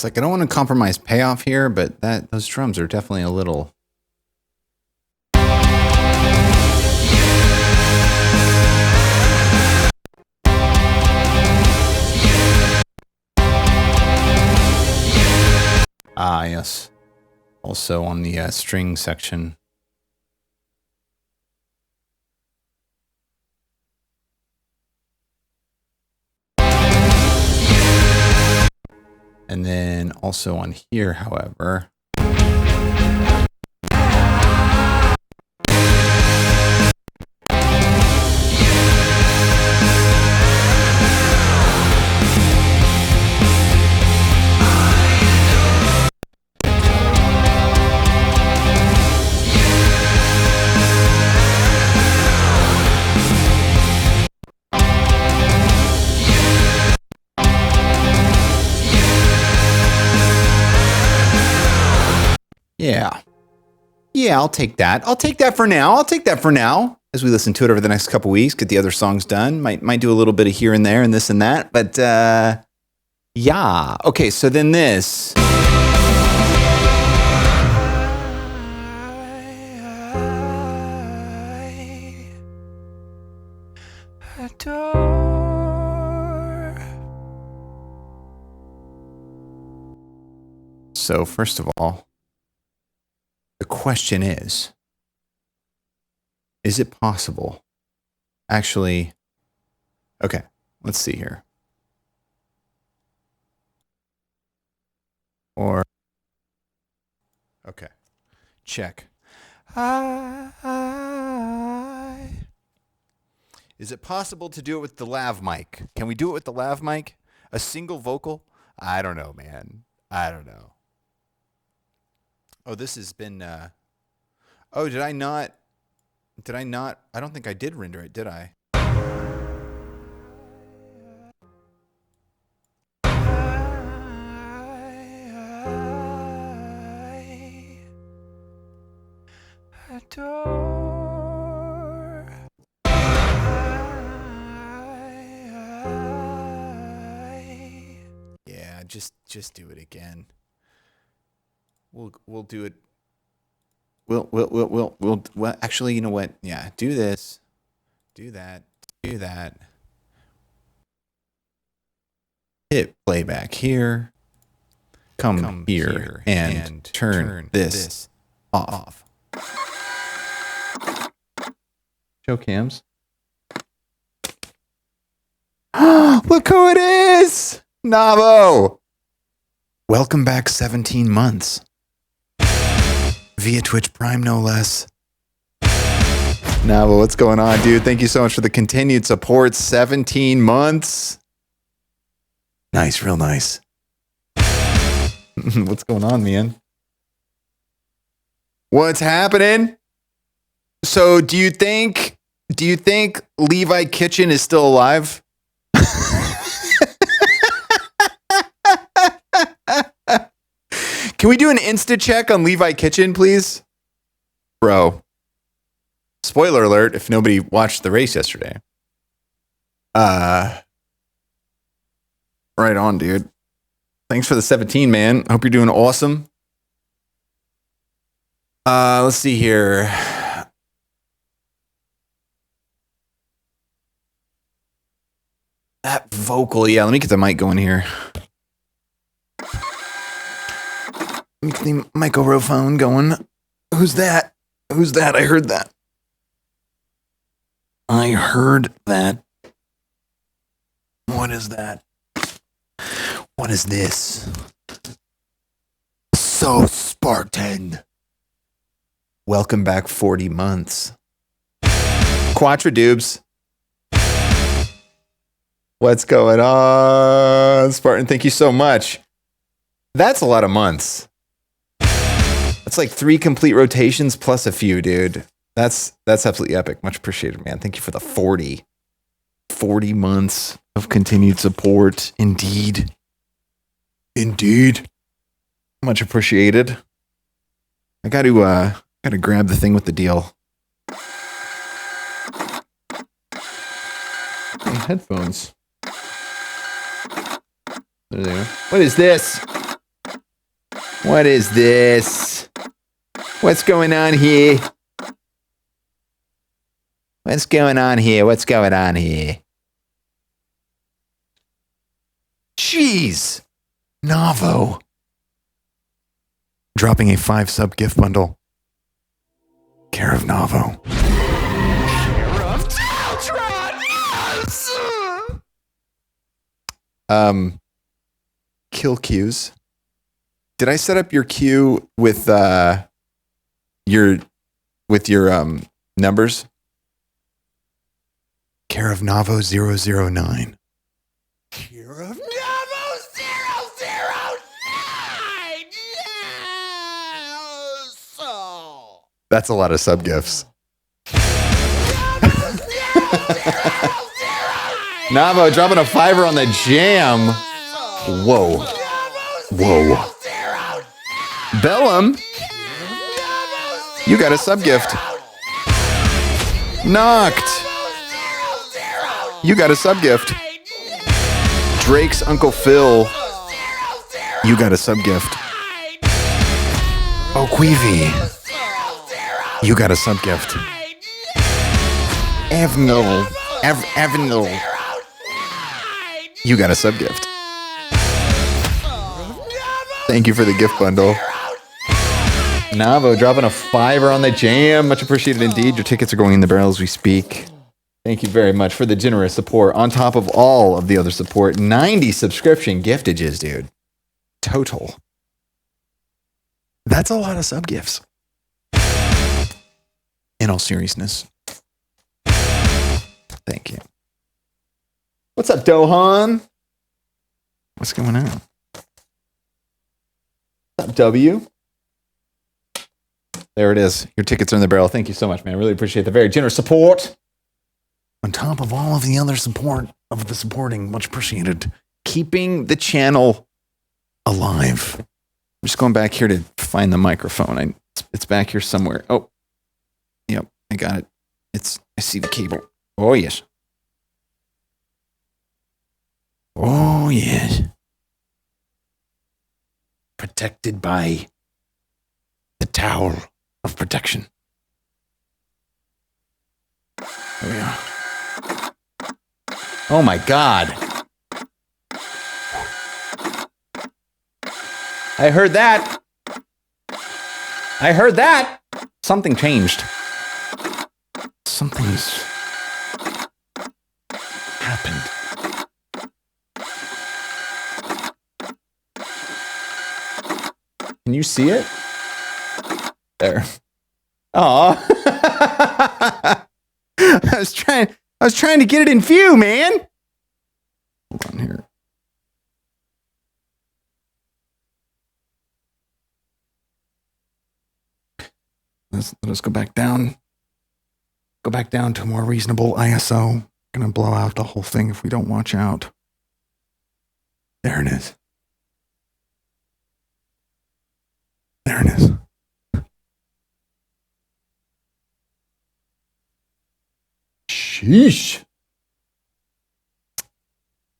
like I don't want to compromise payoff here, but those drums are definitely a little. Ah, yes. Also on the string section. And then also on here, however. Yeah. Yeah, I'll take that. I'll take that for now. I'll take that for now. As we listen to it over the next couple weeks, get the other songs done. Might do a little bit of here and there and this and that. But yeah. Okay, so then this. So first of all, the question is it possible? Actually, okay, let's see here. Or, okay, check. Is it possible to do it with the lav mic? Can we do it with the lav mic? A single vocal? I don't know, man. I don't know. Oh, this has been, oh, did I not, I don't think I did render it, did I? Yeah, just do it again. We'll do it. Well, actually, you know what? Yeah, do this, do that. Hit playback here. Come here and turn this off. Show cams. Look who it is! Navo! Welcome back 17 months. Via Twitch Prime, no less. Navo, what's going on, dude? Thank you so much for the continued support. 17 months. Nice, real nice. What's going on, man? What's happening? So, do you think Levi Kitchen is still alive? Can we do an insta check on Levi Kitchen, please? Bro. Spoiler alert if nobody watched the race yesterday. Right on, dude. Thanks for the 17, man. Hope you're doing awesome. Let's see here. That vocal, yeah, let me get the mic going here. Let me get the microphone going. Who's that? I heard that. What is that? What is this? So Spartan. Welcome back 40 months. Quatradubes. What's going on? Spartan, thank you so much. That's a lot of months. That's like 3 complete rotations plus a few, dude. That's absolutely epic. Much appreciated, man. Thank you for the 40 months of continued support. Indeed. Much appreciated. I got to grab the thing with the deal. Headphones. There they are. What is this? What is this? What's going on here? What's going on here? What's going on here? Jeez. Navo. Dropping a 5-sub gift bundle. Care of Navo. Kill queues. Did I set up your queue with your numbers? Care of Navo 009. Care of Navo 009! Yes! That's a lot of sub gifts. Navo dropping a 5 on the jam. Whoa. Whoa. Bellum, you got a sub gift. Knocked. You got a sub gift. Drake's Uncle Phil, you got a sub gift. Oh, Queevy, you got a sub gift. Evno, you got a sub gift. Thank you for the gift bundle. Navo dropping a 5 on the jam. Much appreciated indeed. Your tickets are going in the barrel as we speak. Thank you very much for the generous support. On top of all of the other support, 90 subscription giftages, dude. Total. That's a lot of sub gifts. In all seriousness. Thank you. What's up, Dohan? What's going on? What's up, W? There it is. Your tickets are in the barrel. Thank you so much, man. I really appreciate the very generous support. On top of all of the other support of the supporting, much appreciated. Keeping the channel alive. I'm just going back here to find the microphone. It's back here somewhere. Oh, yep, I got it. I see the cable. Oh yes. Oh yes. Protected by the towel of protection. There we are. Oh my God. I heard that. I heard that. Something changed. Something's happened. Can you see it? There. Aw. I was trying to get it in view, man. Hold on here. Let us go back down. Go back down to a more reasonable ISO. Gonna blow out the whole thing if we don't watch out. There it is. There it is. Sheesh.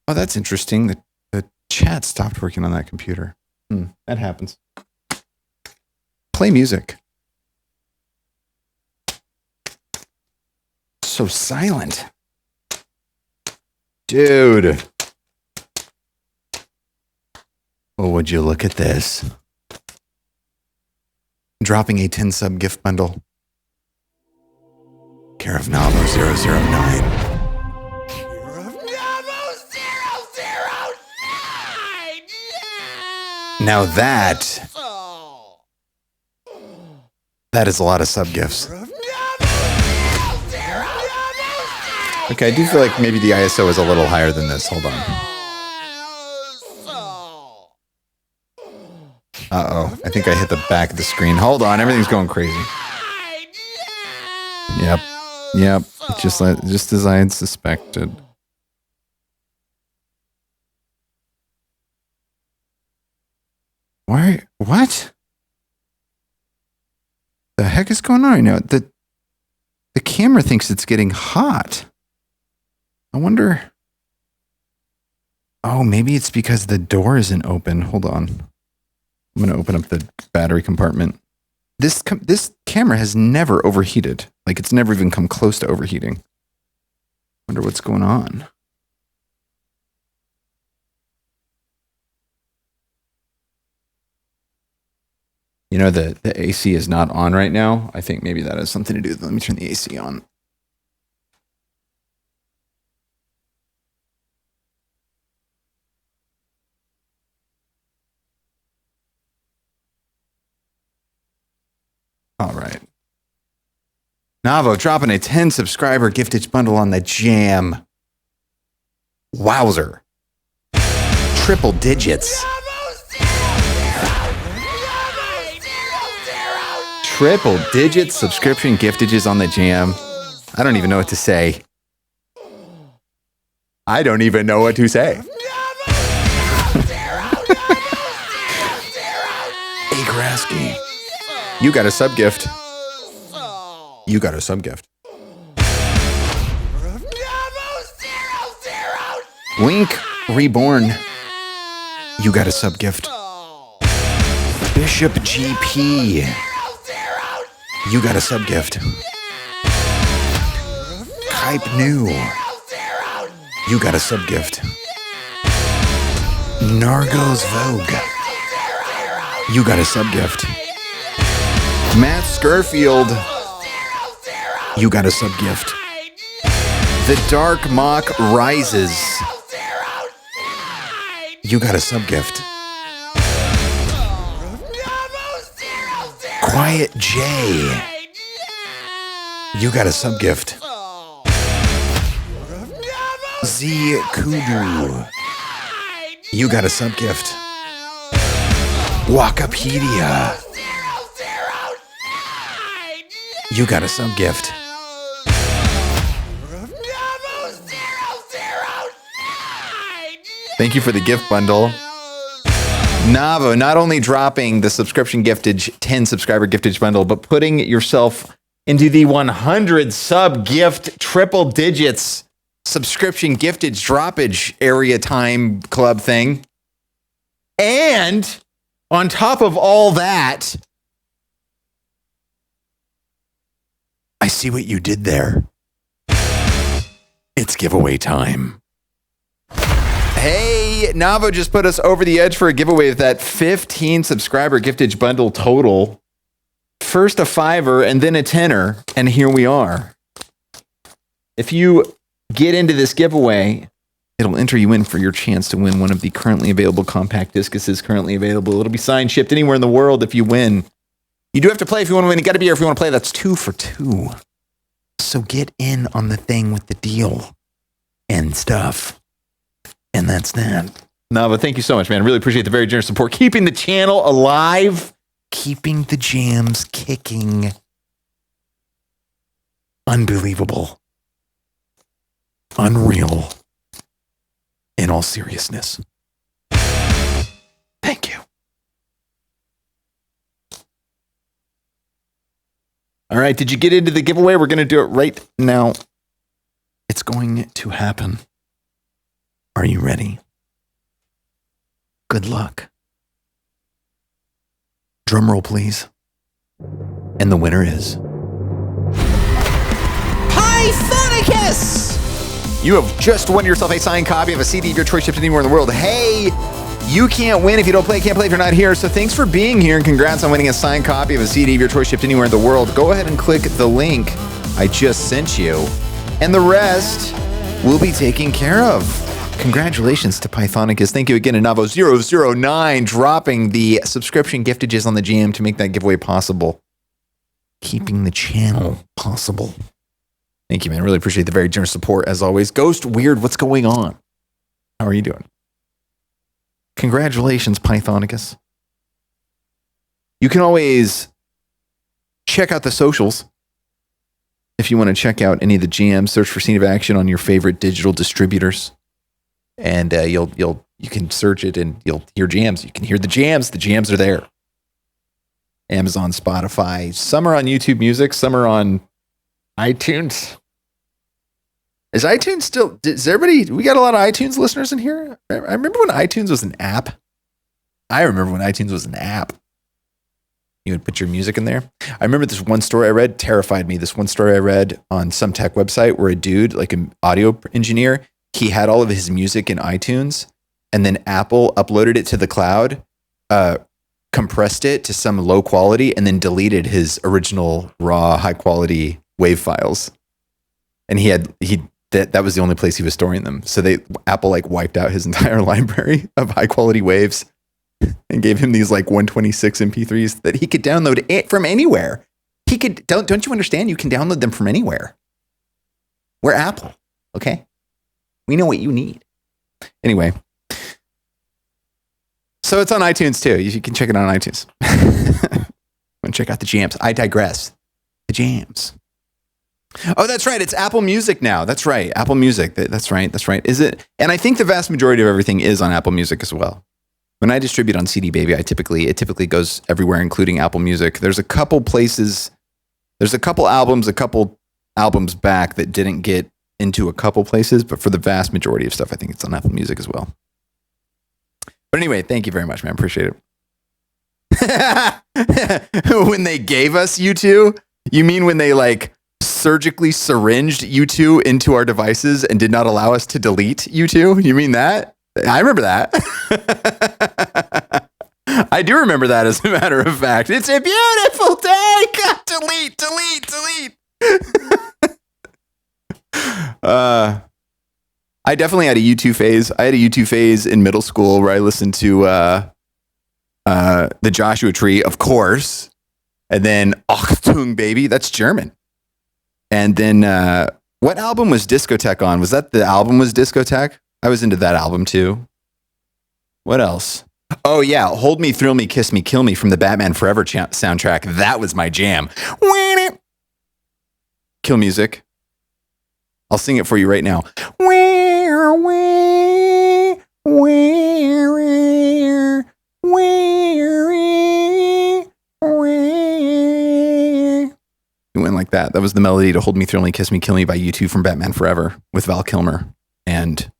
Oh, that's interesting. The chat stopped working on that computer. That happens. Play music. So silent. Dude. Oh, would you look at this? Dropping a 10 sub gift bundle. Care of Navo 009. Care of Navo 009! Now that is a lot of sub gifts. Okay, I do feel like maybe the ISO is a little higher than this. Hold on. Uh-oh. I think I hit the back of the screen. Hold on. Everything's going crazy. Yep. Just as I had suspected. Why? What? The heck is going on right now? The camera thinks it's getting hot. I wonder. Oh, maybe it's because the door isn't open. Hold on. I'm going to open up the battery compartment. This camera has never overheated. Like, it's never even come close to overheating. Wonder what's going on. You know, the AC is not on right now. I think maybe that has something to do with it. Let me turn the AC on. All right. Navo dropping a 10 subscriber giftage bundle on the jam. Wowzer. Triple digits. Triple digit subscription giftages on the jam. I don't even know what to say. I don't even know what to say. Hey, Grasky. You got a sub gift. You got a sub gift. Link Reborn. You got a sub gift. Bishop GP. You got a sub gift. Kype New. You got a sub gift. Nargos Vogue. You got a sub gift. Matt Scurfield. You got a sub gift. The Dark Mock Rises. You got a sub gift. Quiet J. You got a sub gift. Z Kudu. You got a sub gift. Wakapedia. You got a sub gift. Thank you for the gift bundle. Navo not only dropping the subscription giftage 10 subscriber giftage bundle, but putting yourself into the 100 sub gift triple digits subscription giftage droppage area time club thing. And on top of all that, I see what you did there. It's giveaway time. Hey, Navo just put us over the edge for a giveaway with that 15 subscriber giftage bundle total. First a $5 and then a $10, and here we are. If you get into this giveaway, it'll enter you in for your chance to win one of the currently available compact discuses currently available. It'll be signed, shipped anywhere in the world if you win. You do have to play if you want to win. You got to be here if you want to play. That's 2 for 2. So get in on the thing with the deal and stuff. And that's that. Nava, thank you so much, man. I really appreciate the very generous support. Keeping the channel alive. Keeping the jams kicking. Unbelievable. Unreal. In all seriousness. Thank you. All right, did you get into the giveaway? We're going to do it right now. It's going to happen. Are you ready? Good luck. Drum roll, please. And the winner is Pythonicus! You have just won yourself a signed copy of a CD of your choice shipped anywhere in the world. Hey, you can't win if you don't play, can't play if you're not here. So thanks for being here and congrats on winning a signed copy of a CD of your choice shipped anywhere in the world. Go ahead and click the link I just sent you. And the rest will be taken care of. Congratulations to Pythonicus. Thank you again to Navo009 dropping the subscription giftages on the jam to make that giveaway possible. Keeping the channel possible. Thank you, man. Really appreciate the very generous support as always. Ghost Weird, what's going on? How are you doing? Congratulations, Pythonicus. You can always check out the socials. If you want to check out any of the jams, search for Scene of Action on your favorite digital distributors. And you can search it and you'll hear jams. You can hear the jams. The jams are there. Amazon, Spotify. Some are on YouTube Music. Some are on iTunes. Is iTunes still? Is everybody? We got a lot of iTunes listeners in here. I remember when iTunes was an app. I remember when iTunes was an app. You would put your music in there. I remember this one story I read, terrified me. This one story I read on some tech website where a dude, like an audio engineer, he had all of his music in iTunes, and then Apple uploaded it to the cloud, compressed it to some low quality, and then deleted his original raw high quality WAV files. And that was the only place he was storing them. So Apple like wiped out his entire library of high quality waves and gave him these like 126 MP3s that he could download it from anywhere. He could don't you understand? You can download them from anywhere. We're Apple, okay? We know what you need. Anyway, so it's on iTunes too. You can check it out on iTunes. And check out the jams. I digress. The jams. Oh, that's right. It's Apple Music now. That's right. Apple Music. That's right. That's right. Is it? And I think the vast majority of everything is on Apple Music as well. When I distribute on CD Baby, it typically goes everywhere, including Apple Music. There's a couple places, there's a couple albums back that didn't get into a couple places, but for the vast majority of stuff, I think it's on Apple Music as well. But anyway, thank you very much, man. Appreciate it. When they gave us U2, you mean when they like surgically syringed U2 into our devices and did not allow us to delete U2? You mean that? I remember that. I do remember that, as a matter of fact. It's a beautiful day. God, delete. I definitely had a U2 phase. I had a U2 phase in middle school where I listened to the Joshua Tree, of course, and then Achtung Baby. That's German. And then what album was Discotheque on? Was that the album was Discotheque? I was into that album too. What else? Oh yeah, Hold Me, Thrill Me, Kiss Me, Kill Me from the Batman Forever soundtrack. That was my jam. Kill music. I'll sing it for you right now. It went like that. That was the melody to Hold Me, Thrill Me, Kiss Me, Kill Me by U2 from Batman Forever with Val Kilmer and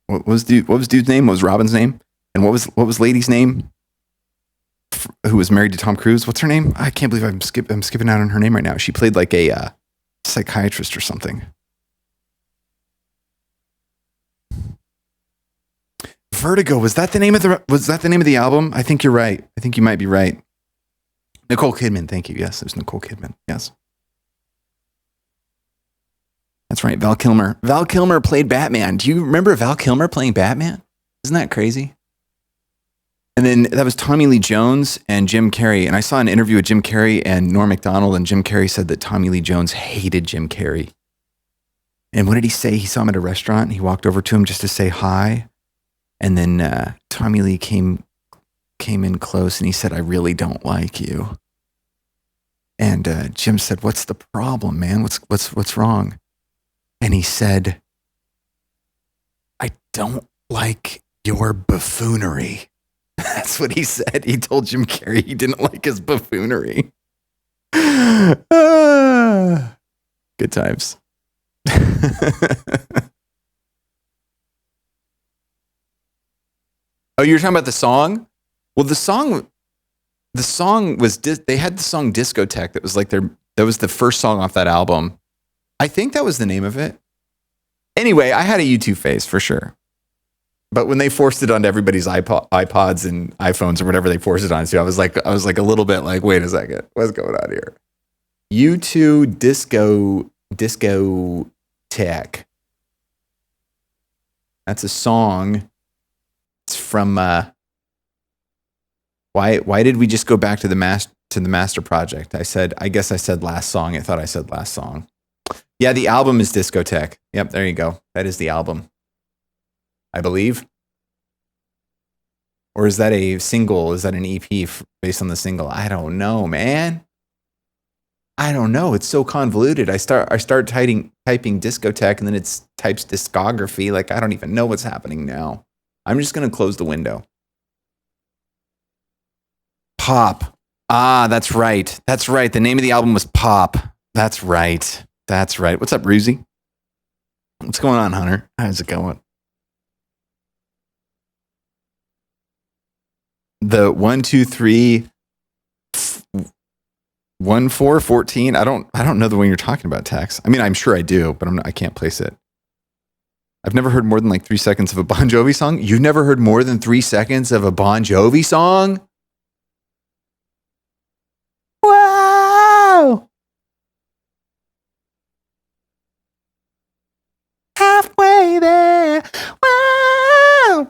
what was dude's name? What was Robin's name? And what was lady's name? Who was married to Tom Cruise? What's her name? I can't believe I'm skipping out on her name right now. She played like a psychiatrist or something. Vertigo, was that the name of the album? I think you're right. I think you might be right. Nicole Kidman, thank you. Yes, it was Nicole Kidman. Yes. That's right, Val Kilmer. Val Kilmer played Batman. Do you remember Val Kilmer playing Batman? Isn't that crazy? And then that was Tommy Lee Jones and Jim Carrey. And I saw an interview with Jim Carrey and Norm Macdonald, and Jim Carrey said that Tommy Lee Jones hated Jim Carrey. And what did he say? He saw him at a restaurant, and he walked over to him just to say hi. And then Tommy Lee came in close, and he said, "I really don't like you." And Jim said, "What's the problem, man? What's wrong?" And he said, "I don't like your buffoonery." That's what he said. He told Jim Carrey he didn't like his buffoonery. Good times. Oh, you're talking about the song? Well, the song was, they had the song Discotheque. That was like that was the first song off that album. I think that was the name of it. Anyway, I had a U2 phase for sure. But when they forced it onto everybody's iPods and iPhones or whatever they forced it on, so I was like a little bit like, wait a second, what's going on here? U2 Discotheque. That's a song. It's from why did we just go back to the master project? I guess I said last song. I thought I said last song. Yeah, the album is Discotheque. Yep, there you go. That is the album, I believe. Or is that a single? Is that an EP based on the single? I don't know, man. I don't know. It's so convoluted. I start typing Discotheque, and then it types discography. Like, I don't even know what's happening now. I'm just going to close the window. Pop. Ah, that's right. That's right. The name of the album was Pop. That's right. That's right. What's up, Ruzy? What's going on, Hunter? How's it going? The 1, 2, 3, 1, 4, 14. I don't know the one you're talking about, Tax. I mean, I'm sure I do, but I can't place it. I've never heard more than like 3 seconds of a Bon Jovi song. You've never heard more than 3 seconds of a Bon Jovi song? Wow! Halfway there. Wow!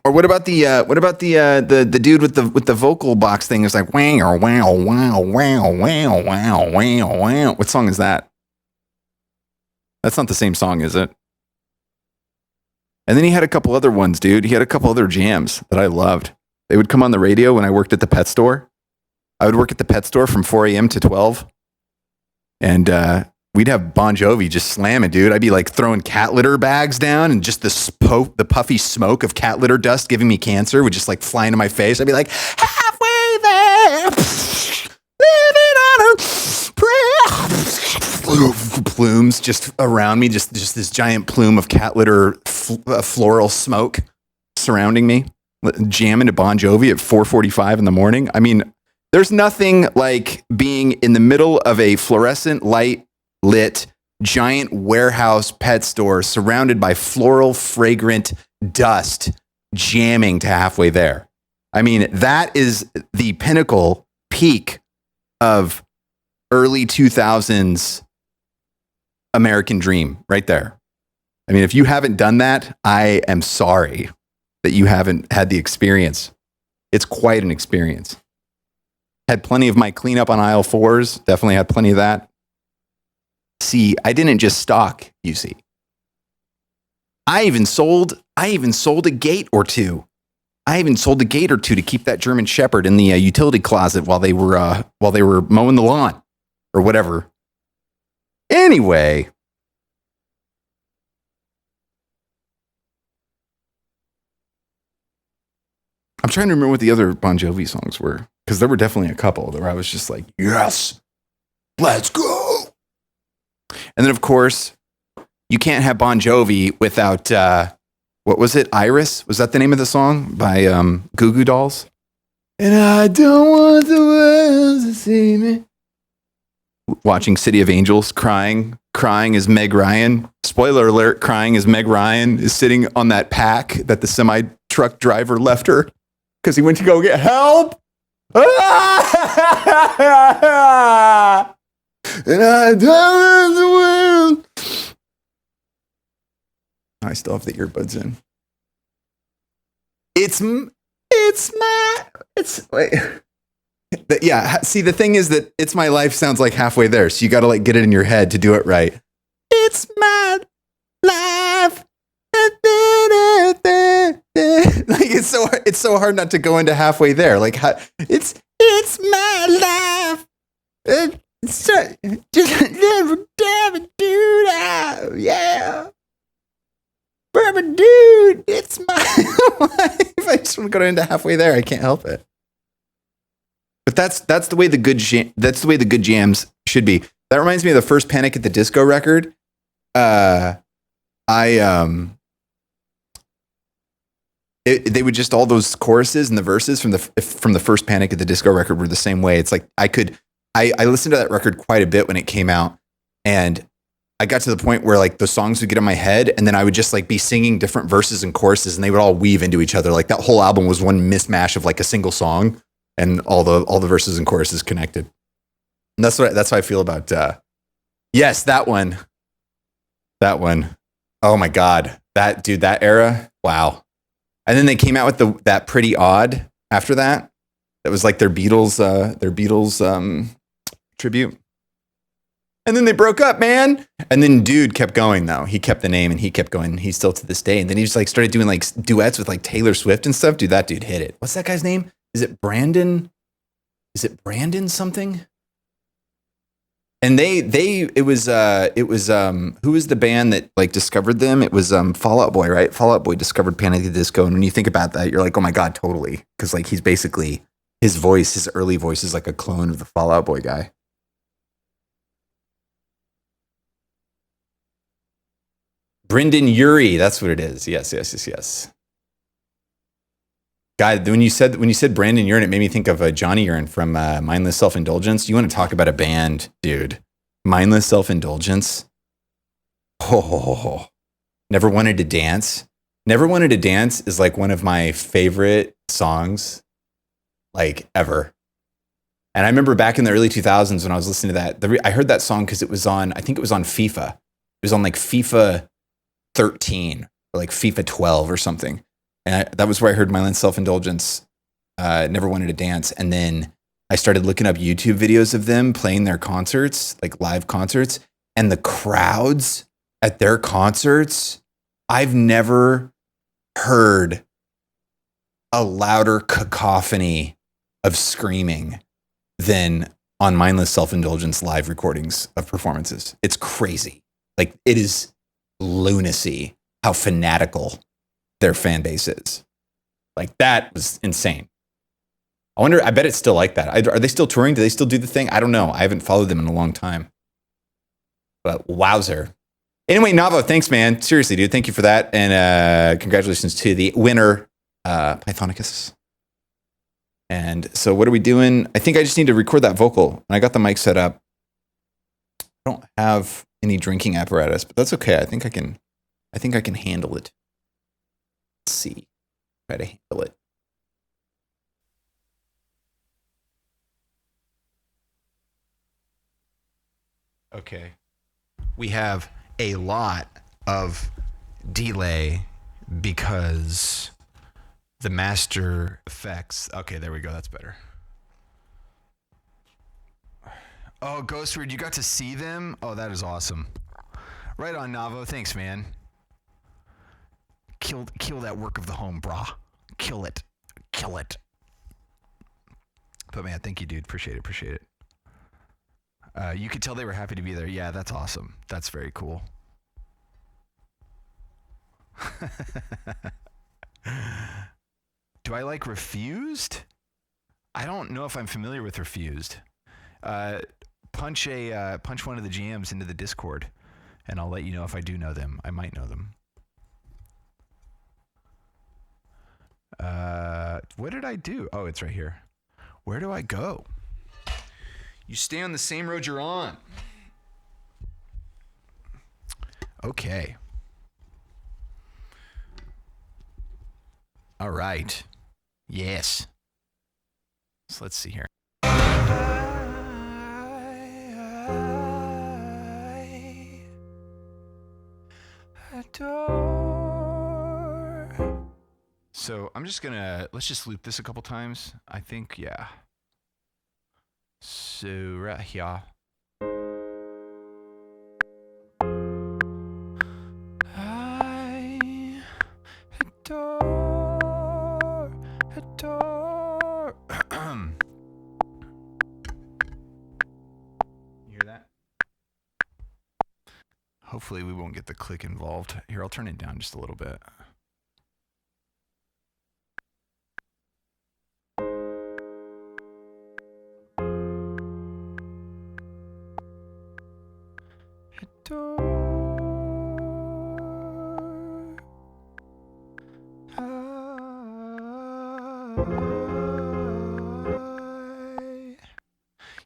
Or what about the dude with the vocal box thing? It's like wow wow wow wow wow wow wow wow. What song is that? That's not the same song, is it? And then he had a couple other ones, dude. He had a couple other jams that I loved. They would come on the radio when I worked at the pet store. I would work at the pet store from 4 a.m. to 12. And we'd have Bon Jovi just slamming, dude. I'd be like throwing cat litter bags down and just the puffy smoke of cat litter dust giving me cancer would just like fly into my face. I'd be like, halfway there, living on a prayer. Plumes just around me, just this giant plume of cat litter floral smoke surrounding me, jamming to Bon Jovi at 4:45 in the morning. I mean, there's nothing like being in the middle of a fluorescent light lit giant warehouse pet store surrounded by floral fragrant dust jamming to halfway there. I mean, that is the pinnacle peak of early 2000s American dream right there. I mean, if you haven't done that, I am sorry that you haven't had the experience. It's quite an experience. Had plenty of my cleanup on aisle 4s. Definitely had plenty of that. See, I didn't just stock, you see. I even sold a gate or two. I even sold a gate or two to keep that German Shepherd in the utility closet while they were mowing the lawn or whatever. Anyway, I'm trying to remember what the other Bon Jovi songs were, because there were definitely a couple where I was just like, yes, let's go. And then, of course, you can't have Bon Jovi without, what was it? Iris? Was that the name of the song by Goo Goo Dolls? And I don't want the world to see me. Watching City of Angels, crying as Meg Ryan. Spoiler alert, crying as Meg Ryan is sitting on that pack that the semi-truck driver left her because he went to go get help. And I don't want the world. I still have the earbuds in. Yeah, see, the thing is that It's My Life sounds like halfway there, so you got to like get it in your head to do it right. It's my life. Like it's so hard not to go into halfway there. Like it's my life. Just never do that. Yeah. Forever, dude. It's my life. I just want to go into halfway there. I can't help it. But that's the way the good jams should be. That reminds me of the first Panic at the Disco record. They would just, all those choruses and the verses from the first Panic at the Disco record were the same way. It's like I listened to that record quite a bit when it came out, and I got to the point where like the songs would get in my head, and then I would just like be singing different verses and choruses, and they would all weave into each other. Like that whole album was one mismatch of like a single song, and all the verses and choruses connected. And that's how I feel about yes, that one. Oh my God, that era. Wow. And then they came out with that Pretty Odd after that. That was like their Beatles tribute. And then they broke up, man. And then dude kept going though. He kept the name and he kept going. He's still to this day. And then he just like started doing like duets with like Taylor Swift and stuff. Dude, that dude hit it. What's that guy's name? Is it Brandon? Is it Brandon something? And it was who was the band that like discovered them? It was Fall Out Boy, right? Fall Out Boy discovered Panic at the Disco, and when you think about that, you're like, oh my God, totally, because like he's basically His voice, his early voice is like a clone of the Fall Out Boy guy. Brendan Urie, that's what it is. Yes. God, when you said Brandon Urie, it made me think of Johnny Urie from Mindless Self-Indulgence. You want to talk about a band, dude? Mindless Self-Indulgence. Oh, Never Wanted to Dance. Never Wanted to Dance is like one of my favorite songs, like ever. And I remember back in the early 2000s when I was listening to that, I heard that song because it was on, I think it was on FIFA. It was on like FIFA 13 or like FIFA 12 or something. And that was where I heard Mindless Self-Indulgence, Never Wanted to Dance. And then I started looking up YouTube videos of them playing their concerts, like live concerts. And the crowds at their concerts, I've never heard a louder cacophony of screaming than on Mindless Self-Indulgence live recordings of performances. It's crazy. Like, it is lunacy how fanatical their fan base is. Like, that was insane. I bet it's still like that. Are they still touring? Do they still do the thing? I don't know. I haven't followed them in a long time. But wowzer. Anyway, Navo, thanks, man. Seriously, dude. Thank you for that. And congratulations to the winner, Pythonicus. And so what are we doing? I think I just need to record that vocal. And I got the mic set up. I don't have any drinking apparatus, but that's okay. I think I can handle it. Let's see. Try to handle it. Okay. We have a lot of delay because the master effects. Okay, there we go. That's better. Oh, Ghostward, you got to see them? Oh, that is awesome. Right on, Navo. Thanks, man. Kill that work of the home, brah. Kill it. But man, thank you, dude. Appreciate it. You could tell they were happy to be there. Yeah, that's awesome. That's very cool. Do I like Refused? I don't know if I'm familiar with Refused. Punch one of the GMs into the Discord, and I'll let you know if I do know them. I might know them. What did I do? Oh, it's right here. Where do I go? You stay on the same road you're on. Okay. All right. Yes. So let's see here. So let's just loop this a couple times. I think, yeah. So right here. I adore. You hear that? Hopefully we won't get the click involved. Here, I'll turn it down just a little bit.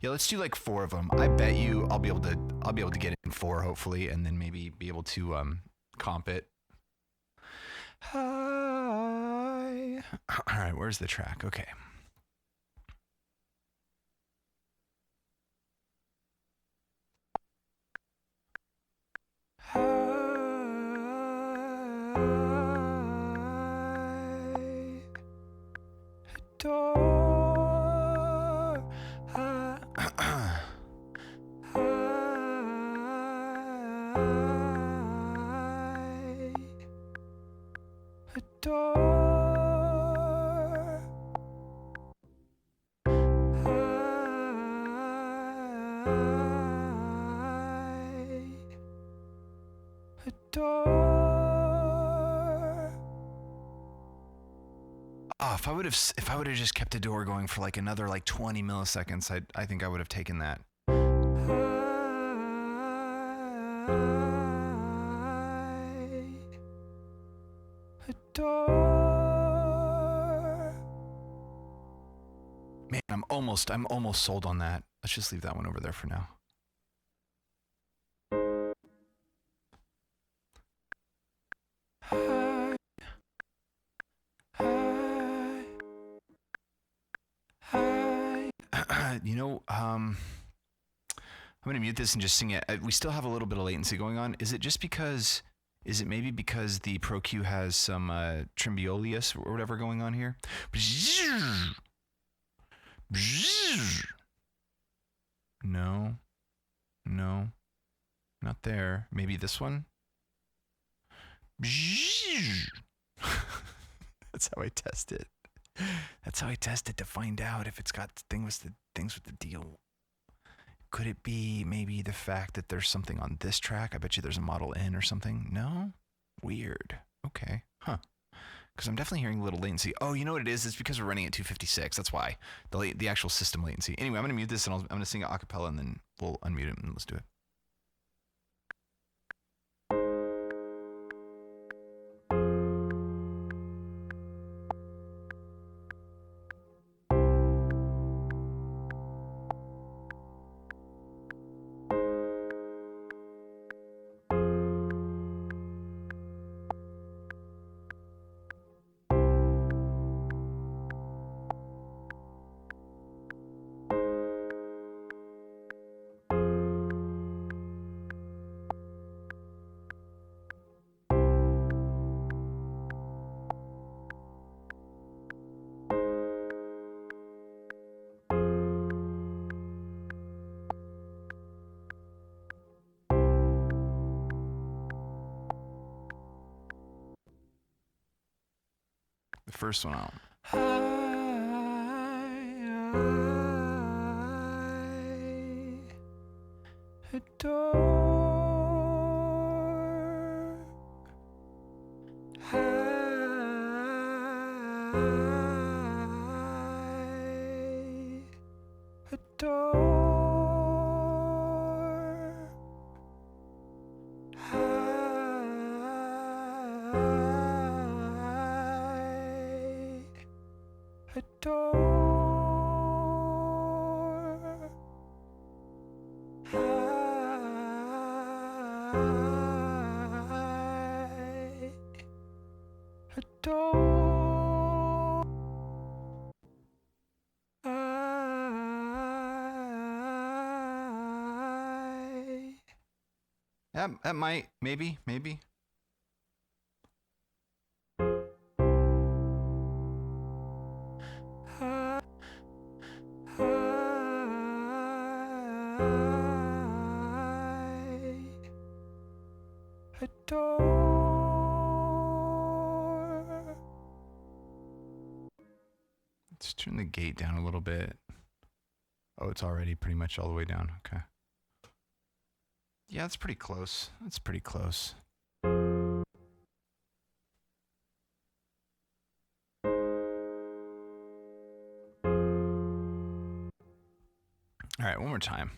Yeah, let's do like 4 of them. I bet you I'll be able to get it in 4 hopefully, and then maybe be able to comp it. Hi. All right, where's the track? Okay. Oh, if I would have just kept the door going for like another like 20 milliseconds, I think I would have taken that. Man, I'm almost sold on that. Let's just leave that one over there for now. I'm going to mute this and just sing it. We still have a little bit of latency going on. Is it maybe because the Pro Q has some Trimbolius or whatever going on here? No, not there. Maybe this one? That's how I test it. That's how I test it to find out if it's got things with the deal. Could it be maybe the fact that there's something on this track? I bet you there's a Model N or something. No? Weird. Okay. Huh. Because I'm definitely hearing a little latency. Oh, you know what it is? It's because we're running at 256. That's why. The actual system latency. Anyway, I'm going to mute this and I'm going to sing it a cappella and then we'll unmute it and let's do it. The first one out. That might, maybe. Let's turn the gate down a little bit. Oh, it's already pretty much all the way down. Okay. Yeah, that's pretty close. That's pretty close. All right, one more time.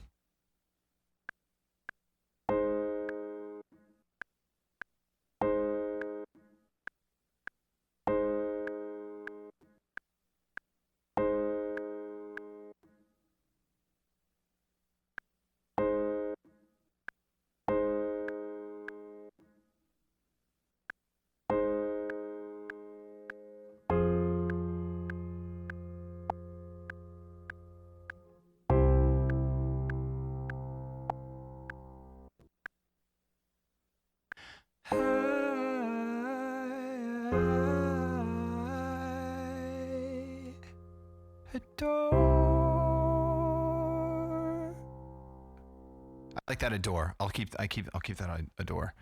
I like that adore. I'll keep that adore.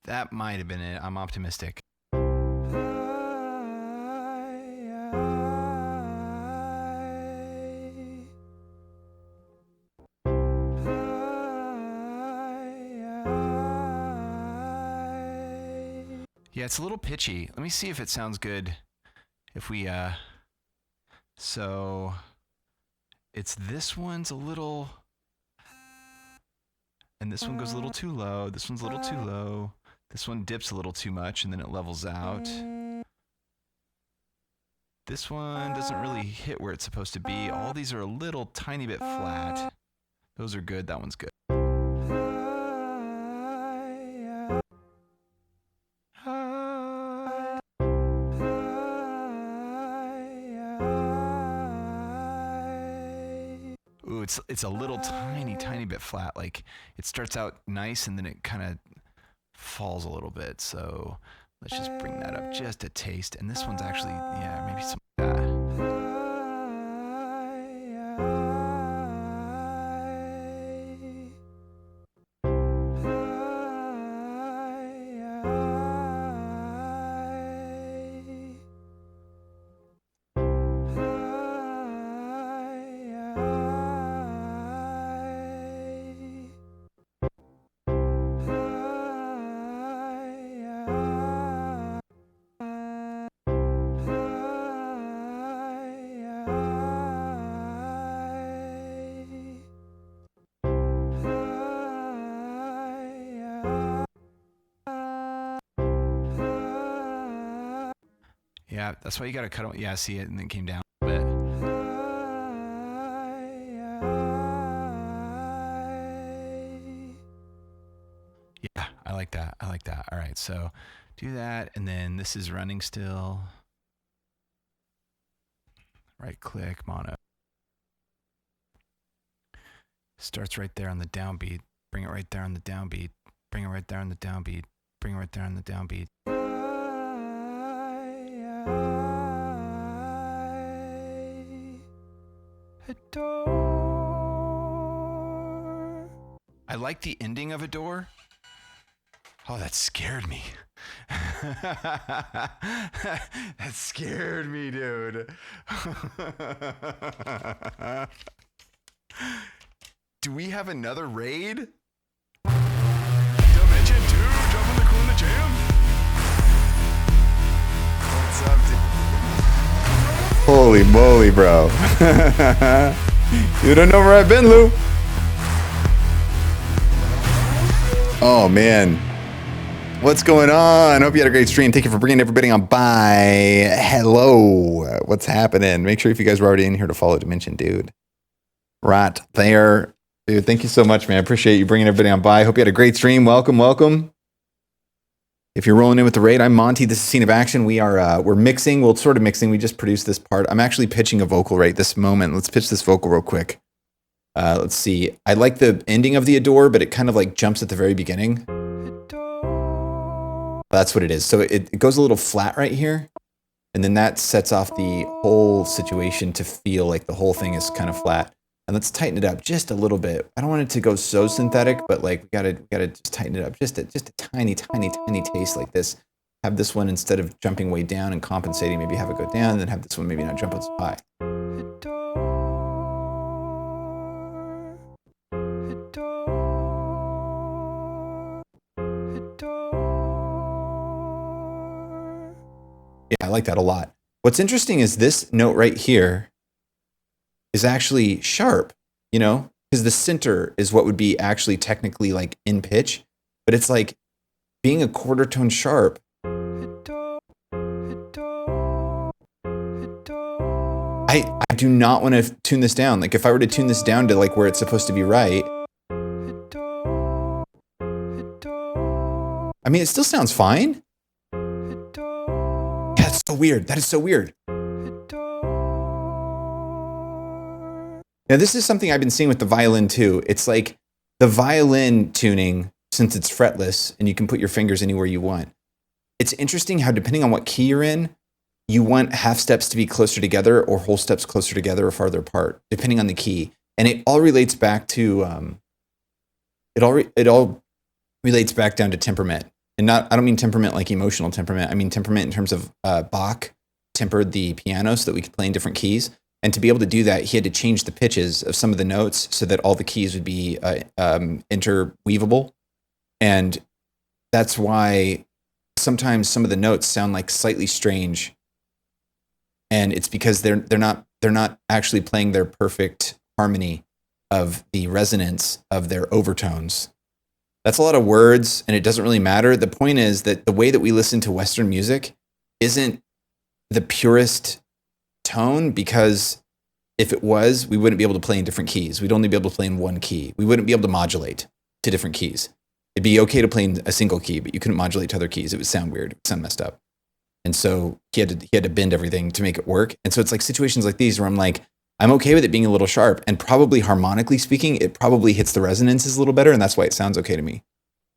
That might have been it. I'm optimistic. Yeah, it's a little pitchy. Let me see if it sounds good. If we, so it's this one's a little, and this one goes a little too low. This one's a little too low. This one dips a little too much and then it levels out. This one doesn't really hit where it's supposed to be. All these are a little tiny bit flat. Those are good. That one's good. Ooh, it's a little tiny bit flat. Like it starts out nice and then it kind of falls a little bit. So let's just bring that up just a taste. And this one's actually, yeah, maybe some. Yeah, that's why you gotta cut it. Yeah, see it, and then it came down a bit. Yeah, I like that. I like that. All right, so do that, and then this is running still. Right click, mono. Starts right there on the downbeat. Bring it right there on the downbeat. Bring it right there on the downbeat. Bring it right there on the downbeat. I like the ending of Adore. Oh, that scared me. That scared me, dude. Do we have another raid? Dimension 2, jumping the cool in the jam. What's up, dude? Holy moly, bro. You don't know where I've been, Lou. Oh, man. What's going on? Hope you had a great stream. Thank you for bringing everybody on by. Hello. What's happening? Make sure if you guys were already in here to follow Dimension, dude. Right there. Dude, thank you so much, man. I appreciate you bringing everybody on by. Hope you had a great stream. Welcome, welcome. If you're rolling in with the raid, I'm Monty. This is Scene of Action. We're mixing. Well, sort of mixing. We just produced this part. I'm actually pitching a vocal right this moment. Let's pitch this vocal real quick. Let's see. I like the ending of the Adore, but it kind of like jumps at the very beginning. That's what it is. So it goes a little flat right here. And then that sets off the whole situation to feel like the whole thing is kind of flat. And let's tighten it up just a little bit. I don't want it to go so synthetic, but like we gotta just tighten it up just a tiny taste like this. Have this one, instead of jumping way down and compensating, maybe have it go down, and then have this one maybe not jump as high. Yeah, I like that a lot. What's interesting is this note right here is actually sharp, you know, because the center is what would be actually technically like in pitch, but it's like being a quarter tone sharp. I do not want to tune this down. Like if I were to tune this down to like where it's supposed to be right, I mean, it still sounds fine. Yeah, that's so weird. That is so weird. Now, this is something I've been seeing with the violin too. It's like the violin tuning, since it's fretless and you can put your fingers anywhere you want. It's interesting how depending on what key you're in, you want half steps to be closer together or whole steps closer together or farther apart, depending on the key. And it all relates back to, it all relates back down to temperament. and I don't mean temperament like emotional temperament. I mean temperament in terms of Bach tempered the piano so that we could play in different keys. And to be able to do that, he had to change the pitches of some of the notes so that all the keys would be interweavable. And that's why sometimes some of the notes sound like slightly strange. And it's because they're not actually playing their perfect harmony of the resonance of their overtones. That's a lot of words, and it doesn't really matter. The point is that the way that we listen to Western music isn't the purest tone, because if it was, we wouldn't be able to play in different keys. We'd only be able to play in one key. We wouldn't be able to modulate to different keys. It'd be okay to play in a single key, but you couldn't modulate to other keys. It would sound weird. It would sound messed up. And so he had to bend everything to make it work. And so it's like situations like these where I'm like, I'm okay with it being a little sharp, and probably harmonically speaking, it probably hits the resonances a little better. And that's why it sounds okay to me,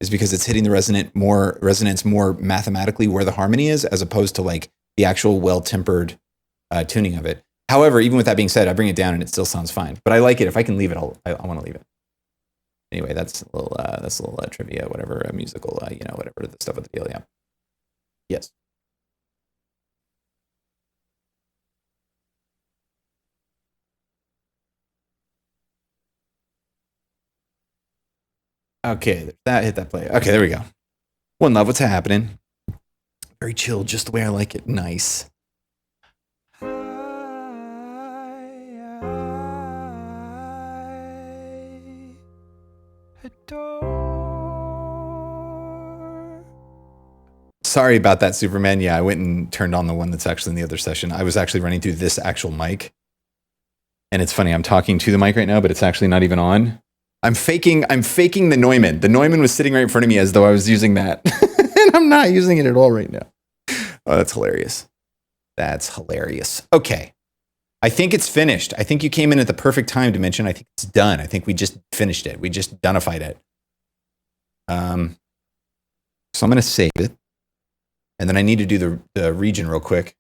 is because it's hitting the resonance more mathematically where the harmony is, as opposed to like the actual well-tempered tuning of it. However, even with that being said, I bring it down and it still sounds fine, but I like it. If I can leave it, I want to leave it. Anyway, that's a little trivia, whatever, musical, whatever the stuff with the deal. Yeah. Yes. Okay, that hit that play. Okay, there we go. One Love, what's happening? Very chill, just the way I like it. Nice. Sorry about that, Superman. Yeah, I went and turned on the one that's actually in the other session. I was actually running through this actual mic. And it's funny, I'm talking to the mic right now, but it's actually not even on. I'm faking the Neumann. The Neumann was sitting right in front of me as though I was using that. And I'm not using it at all right now. Oh, that's hilarious. That's hilarious. Okay. I think it's finished. I think you came in at the perfect time, Dimension. I think it's done. I think we just finished it. We just donified it. So I'm going to save it. And then I need to do the region real quick.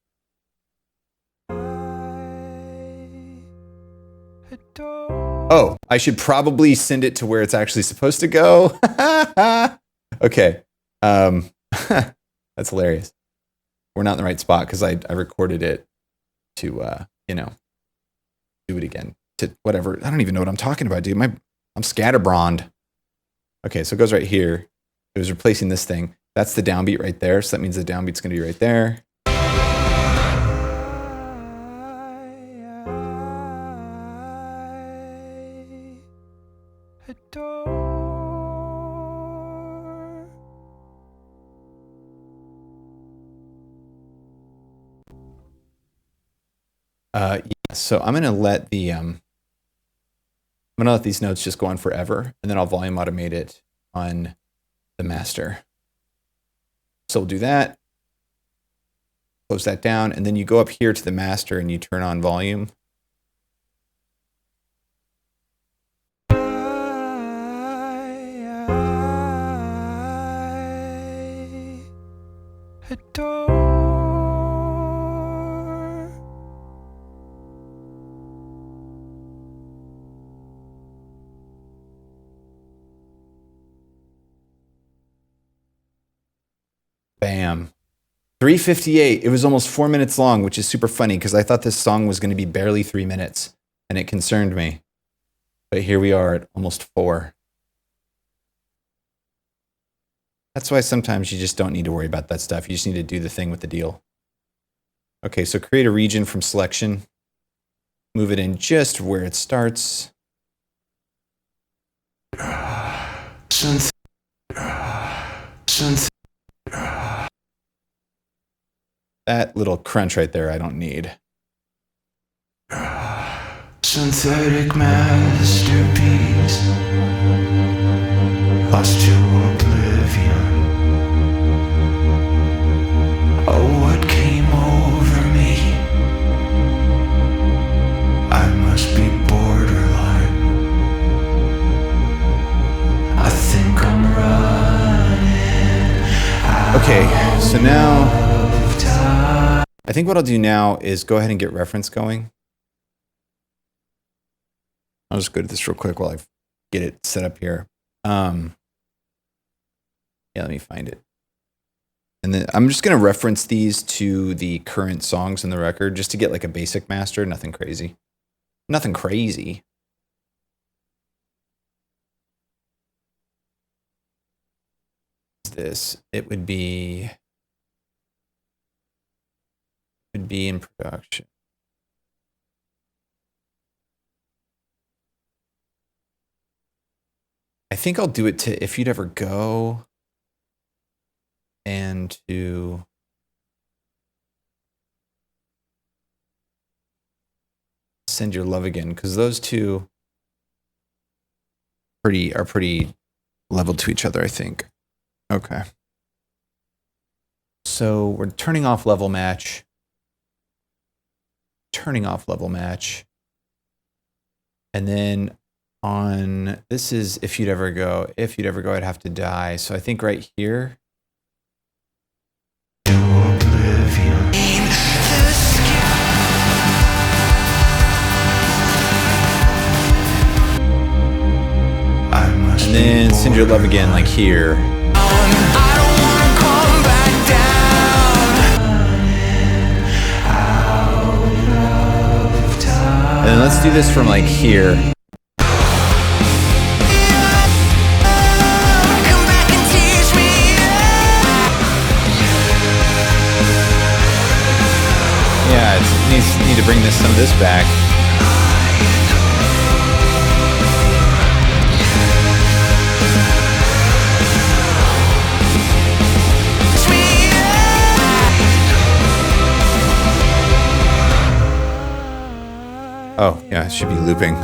Oh, I should probably send it to where it's actually supposed to go. Okay. That's hilarious. We're not in the right spot because I recorded it to, do it again. To whatever. I don't even know what I'm talking about, dude. I'm scatterbrained. Okay, so it goes right here. It was replacing this thing. That's the downbeat right there. So that means the downbeat's going to be right there. Yeah, so I'm gonna let these notes just go on forever, and then I'll volume automate it on the master. So we'll do that. Close that down, and then you go up here to the master and you turn on volume. Bam. 3:58. It was almost 4 minutes long, which is super funny because I thought this song was going to be barely 3 minutes, and it concerned me. But here we are at almost 4. That's why sometimes you just don't need to worry about that stuff. You just need to do the thing with the deal. Okay, so create a region from selection. Move it in just where it starts. That little crunch right there, I don't need. Synthetic masterpiece, lost to oblivion. Oh, what came over me? I must be borderline. I think I'm running. Okay, so now I think what I'll do now is go ahead and get reference going. I'll just go to this real quick while I get it set up here. Yeah, let me find it. And then I'm just going to reference these to the current songs in the record just to get like a basic master. Nothing crazy. Nothing crazy. This, it would be in production. I think I'll do it to If You'd Ever Go and to Send Your Love Again, because those two are pretty leveled to each other, I think. Okay. So we're turning off level match. And then on, this is If You'd Ever Go. If You'd Ever Go, I'd Have to Die. So I think right here. And then Send Your Love Again, like here. And then let's do this from like here. Yeah, it need to bring some of this back. Oh, yeah, it should be looping.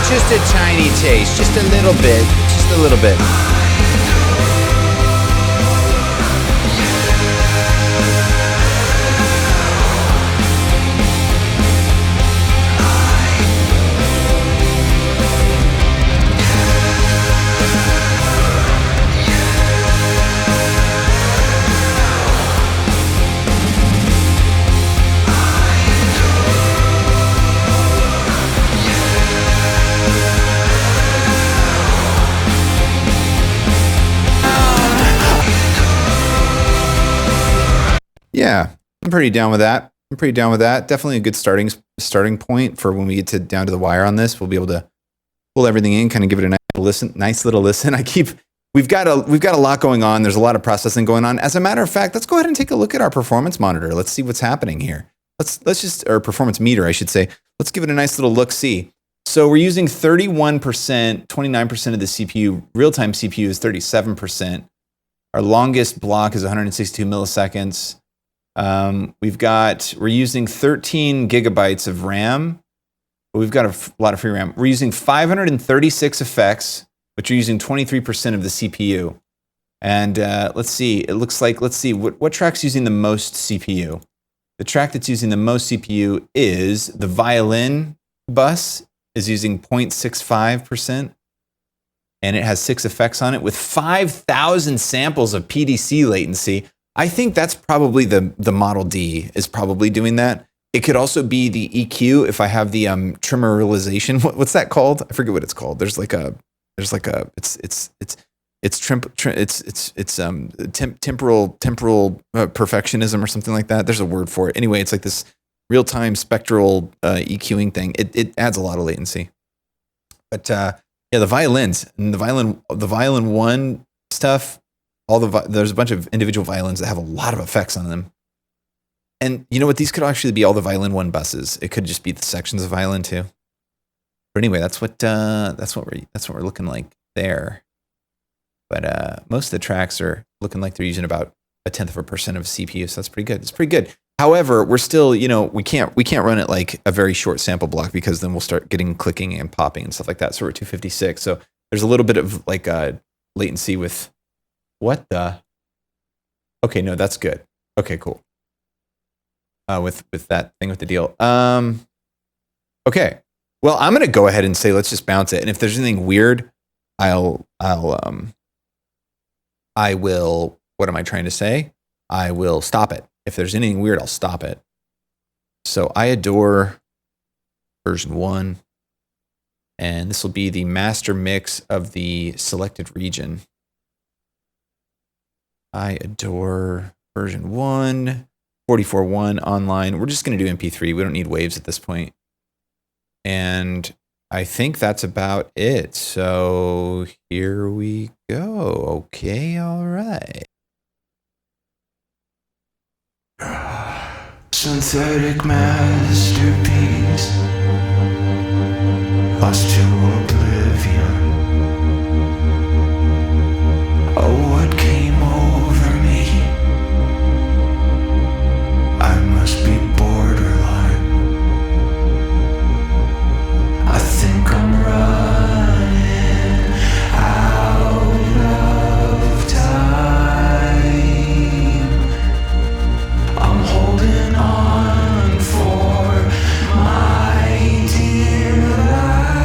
Just a tiny taste, just a little bit, just a little bit. Yeah, I'm pretty down with that. Definitely a good starting point for when we get down to the wire on this. We'll be able to pull everything in, kind of give it a nice little listen. I keep we've got a lot going on. There's a lot of processing going on. As a matter of fact, let's go ahead and take a look at our performance monitor. Let's see what's happening here. Let's just, or performance meter, I should say. Let's give it a nice little look-see. So we're using 31%, 29% of the CPU. Real-time CPU is 37%. Our longest block is 162 milliseconds. We're using 13 gigabytes of RAM. But we've got a lot of free RAM. We're using 536 effects, which are using 23% of the CPU. And let's see, it looks like, what track's using the most CPU? The track that's using the most CPU is the violin bus, is using 0.65%. And it has 6 effects on it with 5,000 samples of PDC latency. I think that's probably the Model D is probably doing that. It could also be the EQ if I have the tremoralization. What's that called? I forget what it's called. It's temporal perfectionism or something like that. There's a word for it. Anyway, it's like this real-time spectral EQing thing. It adds a lot of latency. But yeah, the violins and the violin 1 stuff. There's a bunch of individual violins that have a lot of effects on them. And you know what? These could actually be all the violin 1 buses. It could just be the sections of violin 2. But anyway, that's what we're looking like there. But most of the tracks are looking like they're using about 0.1% of CPU, so that's pretty good. It's pretty good. However, we're still, we can't run it like a very short sample block because then we'll start getting clicking and popping and stuff like that. So we're at 256. So there's a little bit of like latency with what the. Okay, no, that's good. Okay, cool. With that thing with the deal. Okay. Well, I'm gonna go ahead and say let's just bounce it. And if there's anything weird, I will. What am I trying to say? I will stop it. If there's anything weird, I'll stop it. So I adore version 1, and this will be the master mix of the selected region. I adore version 1. 44.1 online. We're just going to do MP3. We don't need waves at this point. And I think that's about it. So here we go. Okay, all right. Synthetic masterpiece, lost to oblivion. Oh, what came over me? I must be borderline. I think I'm running out of time. I'm holding on for my dear life.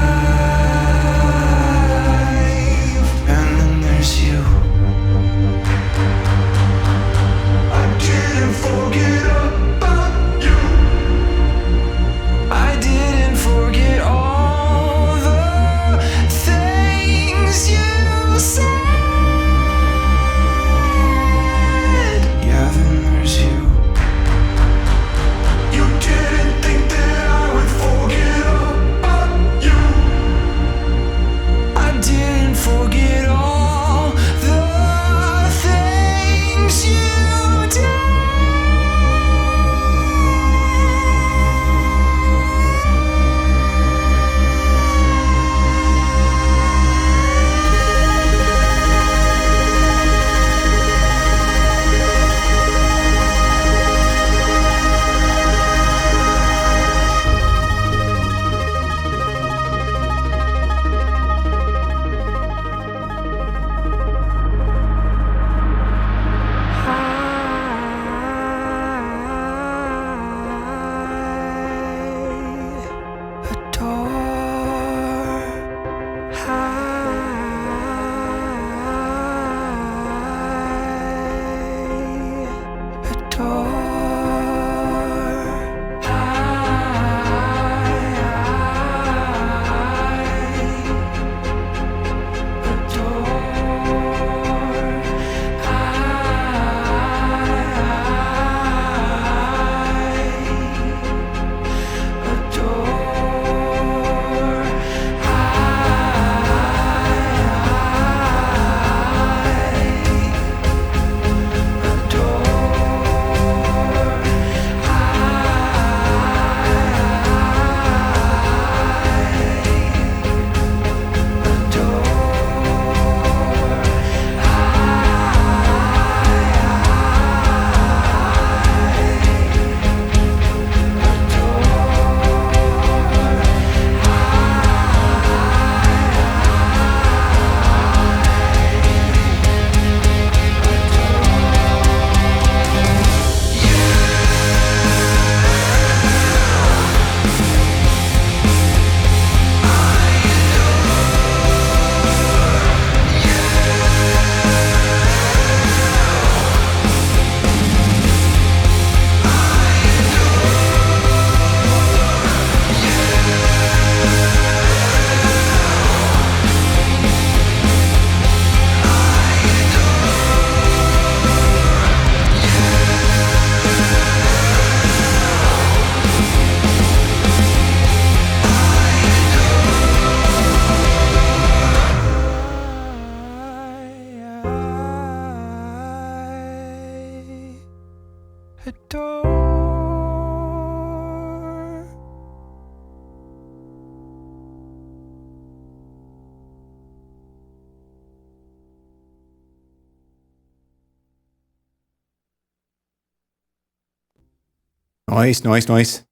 Noise.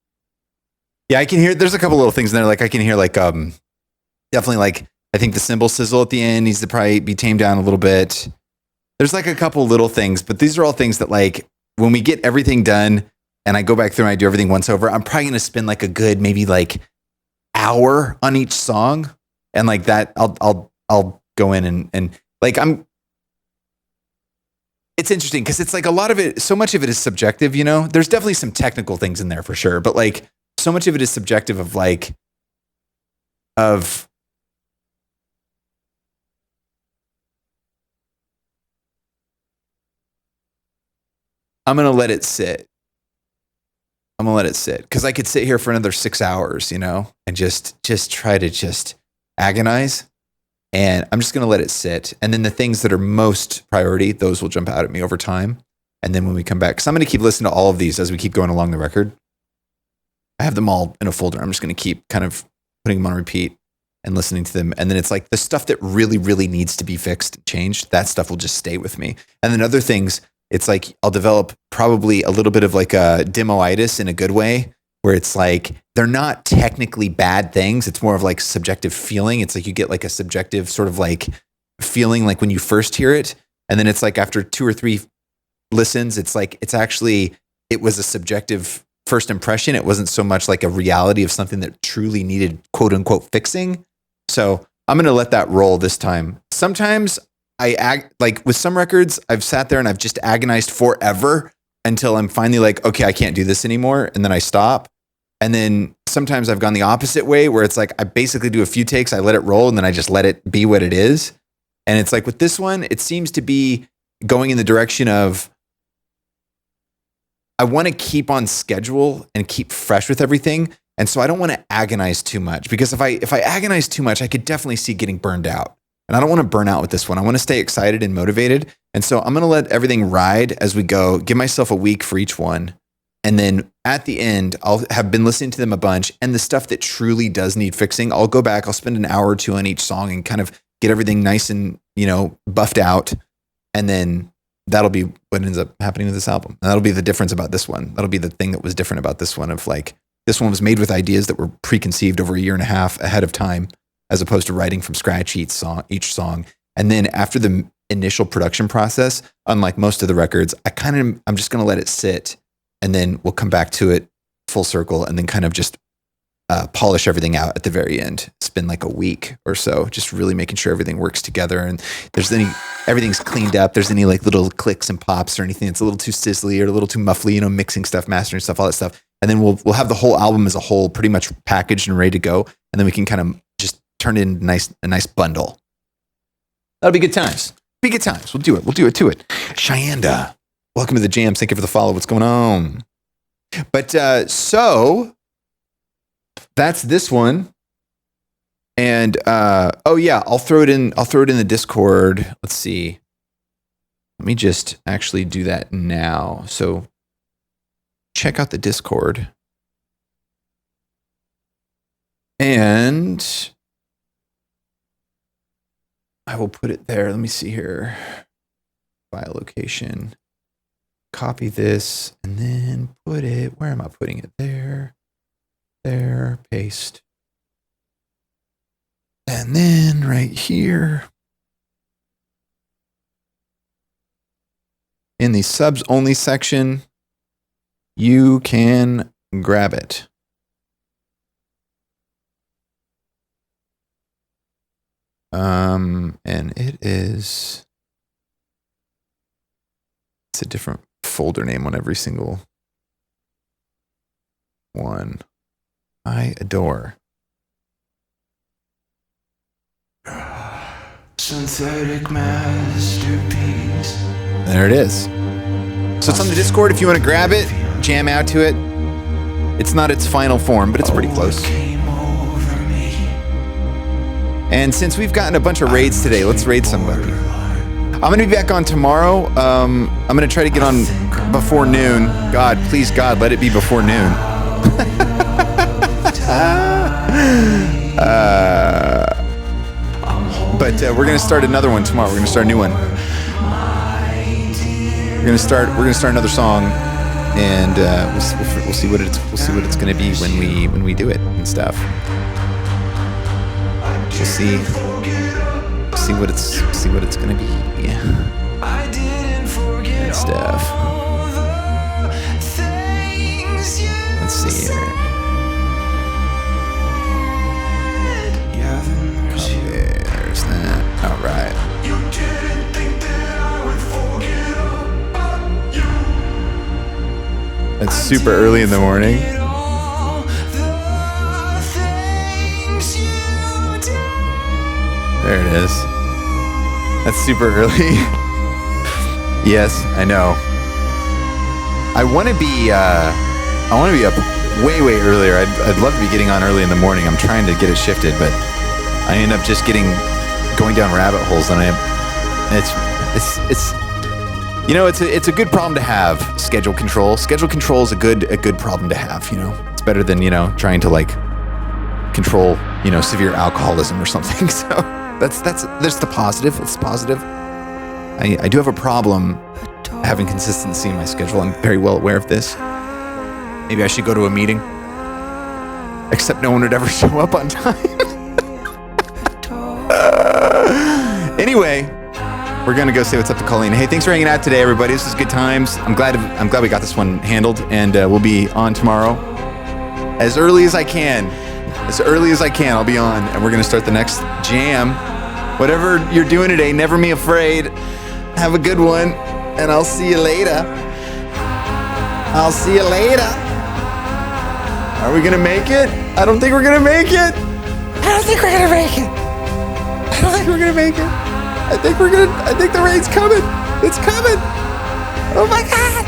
Yeah, I can hear, there's a couple little things in there. Like I can hear like, definitely like, I think the cymbal sizzle at the end needs to probably be tamed down a little bit. There's like a couple little things, but these are all things that like, when we get everything done and I go back through and I do everything once over, I'm probably going to spend like a good, maybe like hour on each song. And like that, I'll go in and like, it's interesting because it's like a lot of it, so much of it is subjective, you know, there's definitely some technical things in there for sure. But like so much of it is subjective of like, I'm going to let it sit. Because I could sit here for another 6 hours, you know, and just try to just agonize. And I'm just going to let it sit. And then the things that are most priority, those will jump out at me over time. And then when we come back, because I'm going to keep listening to all of these as we keep going along the record. I have them all in a folder. I'm just going to keep kind of putting them on repeat and listening to them. And then it's like the stuff that really, really needs to be fixed and changed, that stuff will just stay with me. And then other things, it's like I'll develop probably a little bit of like a demoitis in a good way, where it's like they're not technically bad things. It's more of like subjective feeling. It's like you get like a subjective sort of like feeling like when you first hear it. And then it's like after 2 or 3 listens, it's like it was a subjective first impression. It wasn't so much like a reality of something that truly needed quote unquote fixing. So I'm going to let that roll this time. Sometimes like with some records, I've sat there and I've just agonized forever until I'm finally like, okay, I can't do this anymore. And then I stop. And then sometimes I've gone the opposite way where it's like, I basically do a few takes, I let it roll, and then I just let it be what it is. And it's like with this one, it seems to be going in the direction of, I want to keep on schedule and keep fresh with everything. And so I don't want to agonize too much, because if I agonize too much, I could definitely see getting burned out. And I don't want to burn out with this one. I want to stay excited and motivated. And so I'm going to let everything ride as we go, give myself a week for each one. And then at the end, I'll have been listening to them a bunch. And the stuff that truly does need fixing, I'll go back, I'll spend an hour or 2 on each song and kind of get everything nice and, you know, buffed out. And then that'll be what ends up happening with this album. And that'll be the difference about this one. That'll be the thing that was different about this one, of like, this one was made with ideas that were preconceived over 1.5 years ahead of time, as opposed to writing from scratch each song. And then after the initial production process, unlike most of the records, I'm just going to let it sit, and then we'll come back to it full circle, and then kind of just polish everything out at the very end. Spend like a week or so, just really making sure everything works together. And everything's cleaned up. There's any like little clicks and pops or anything that's a little too sizzly or a little too muffly, you know, mixing stuff, mastering stuff, all that stuff. And then we'll have the whole album as a whole pretty much packaged and ready to go. And then we can kind of just turn it into a nice bundle. That'll be good times. We'll do it to it. Cheyenda, welcome to the jams. Thank you for the follow. What's going on? But so that's this one. And oh yeah, I'll throw it in the Discord. Let's see. Let me just actually do that now. So check out the Discord. And I will put it there. Let me see here. File location. Copy this and then put it. Where am I putting it? There. Paste. And then right here. In the subs only section, you can grab it. And it's a different folder name on every single one. I adore. Synthetic masterpiece. There it is. So it's on the Discord if you want to grab it, jam out to it. It's not its final form, but it's pretty close. And since we've gotten a bunch of raids today, let's raid somebody. I'm going to be back on tomorrow. I'm going to try to get on before noon. God, please, God, let it be before noon. But we're going to start another one tomorrow. We're going to start a new one. We're going to start another song and we'll see what it's gonna be when we do it and stuff. We'll see what it's gonna be. Yeah. I didn't forget And stuff. all the things you Let's see here. Yeah, There's that. All right. you didn't think that I would forget about you. It's super early in the morning. Forget all the things you did. There it is. That's super early. Yes, I know. I want to be up way earlier. I'd love to be getting on early in the morning. I'm trying to get it shifted, but I end up just going down rabbit holes, and it's a good problem to have. Schedule control. Schedule control is a good problem to have. It's better than trying to like control severe alcoholism or something. So that's the positive. It's positive. I do have a problem having consistency in my schedule. I'm very well aware of this. Maybe I should go to a meeting. Except no one would ever show up on time. Anyway, we're gonna go say what's up to Colleen. Hey, thanks for hanging out today, everybody. This was good times. I'm glad we got this one handled, and we'll be on tomorrow as early as I can. As early as I can, I'll be on, and we're gonna start the next jam. Whatever you're doing today, never be afraid. Have a good one, and I'll see you later. I'll see you later. Are we gonna make it? I don't think we're gonna make it. I don't think we're gonna make it. I don't think we're gonna make it. I think the rain's coming. It's coming. Oh my God.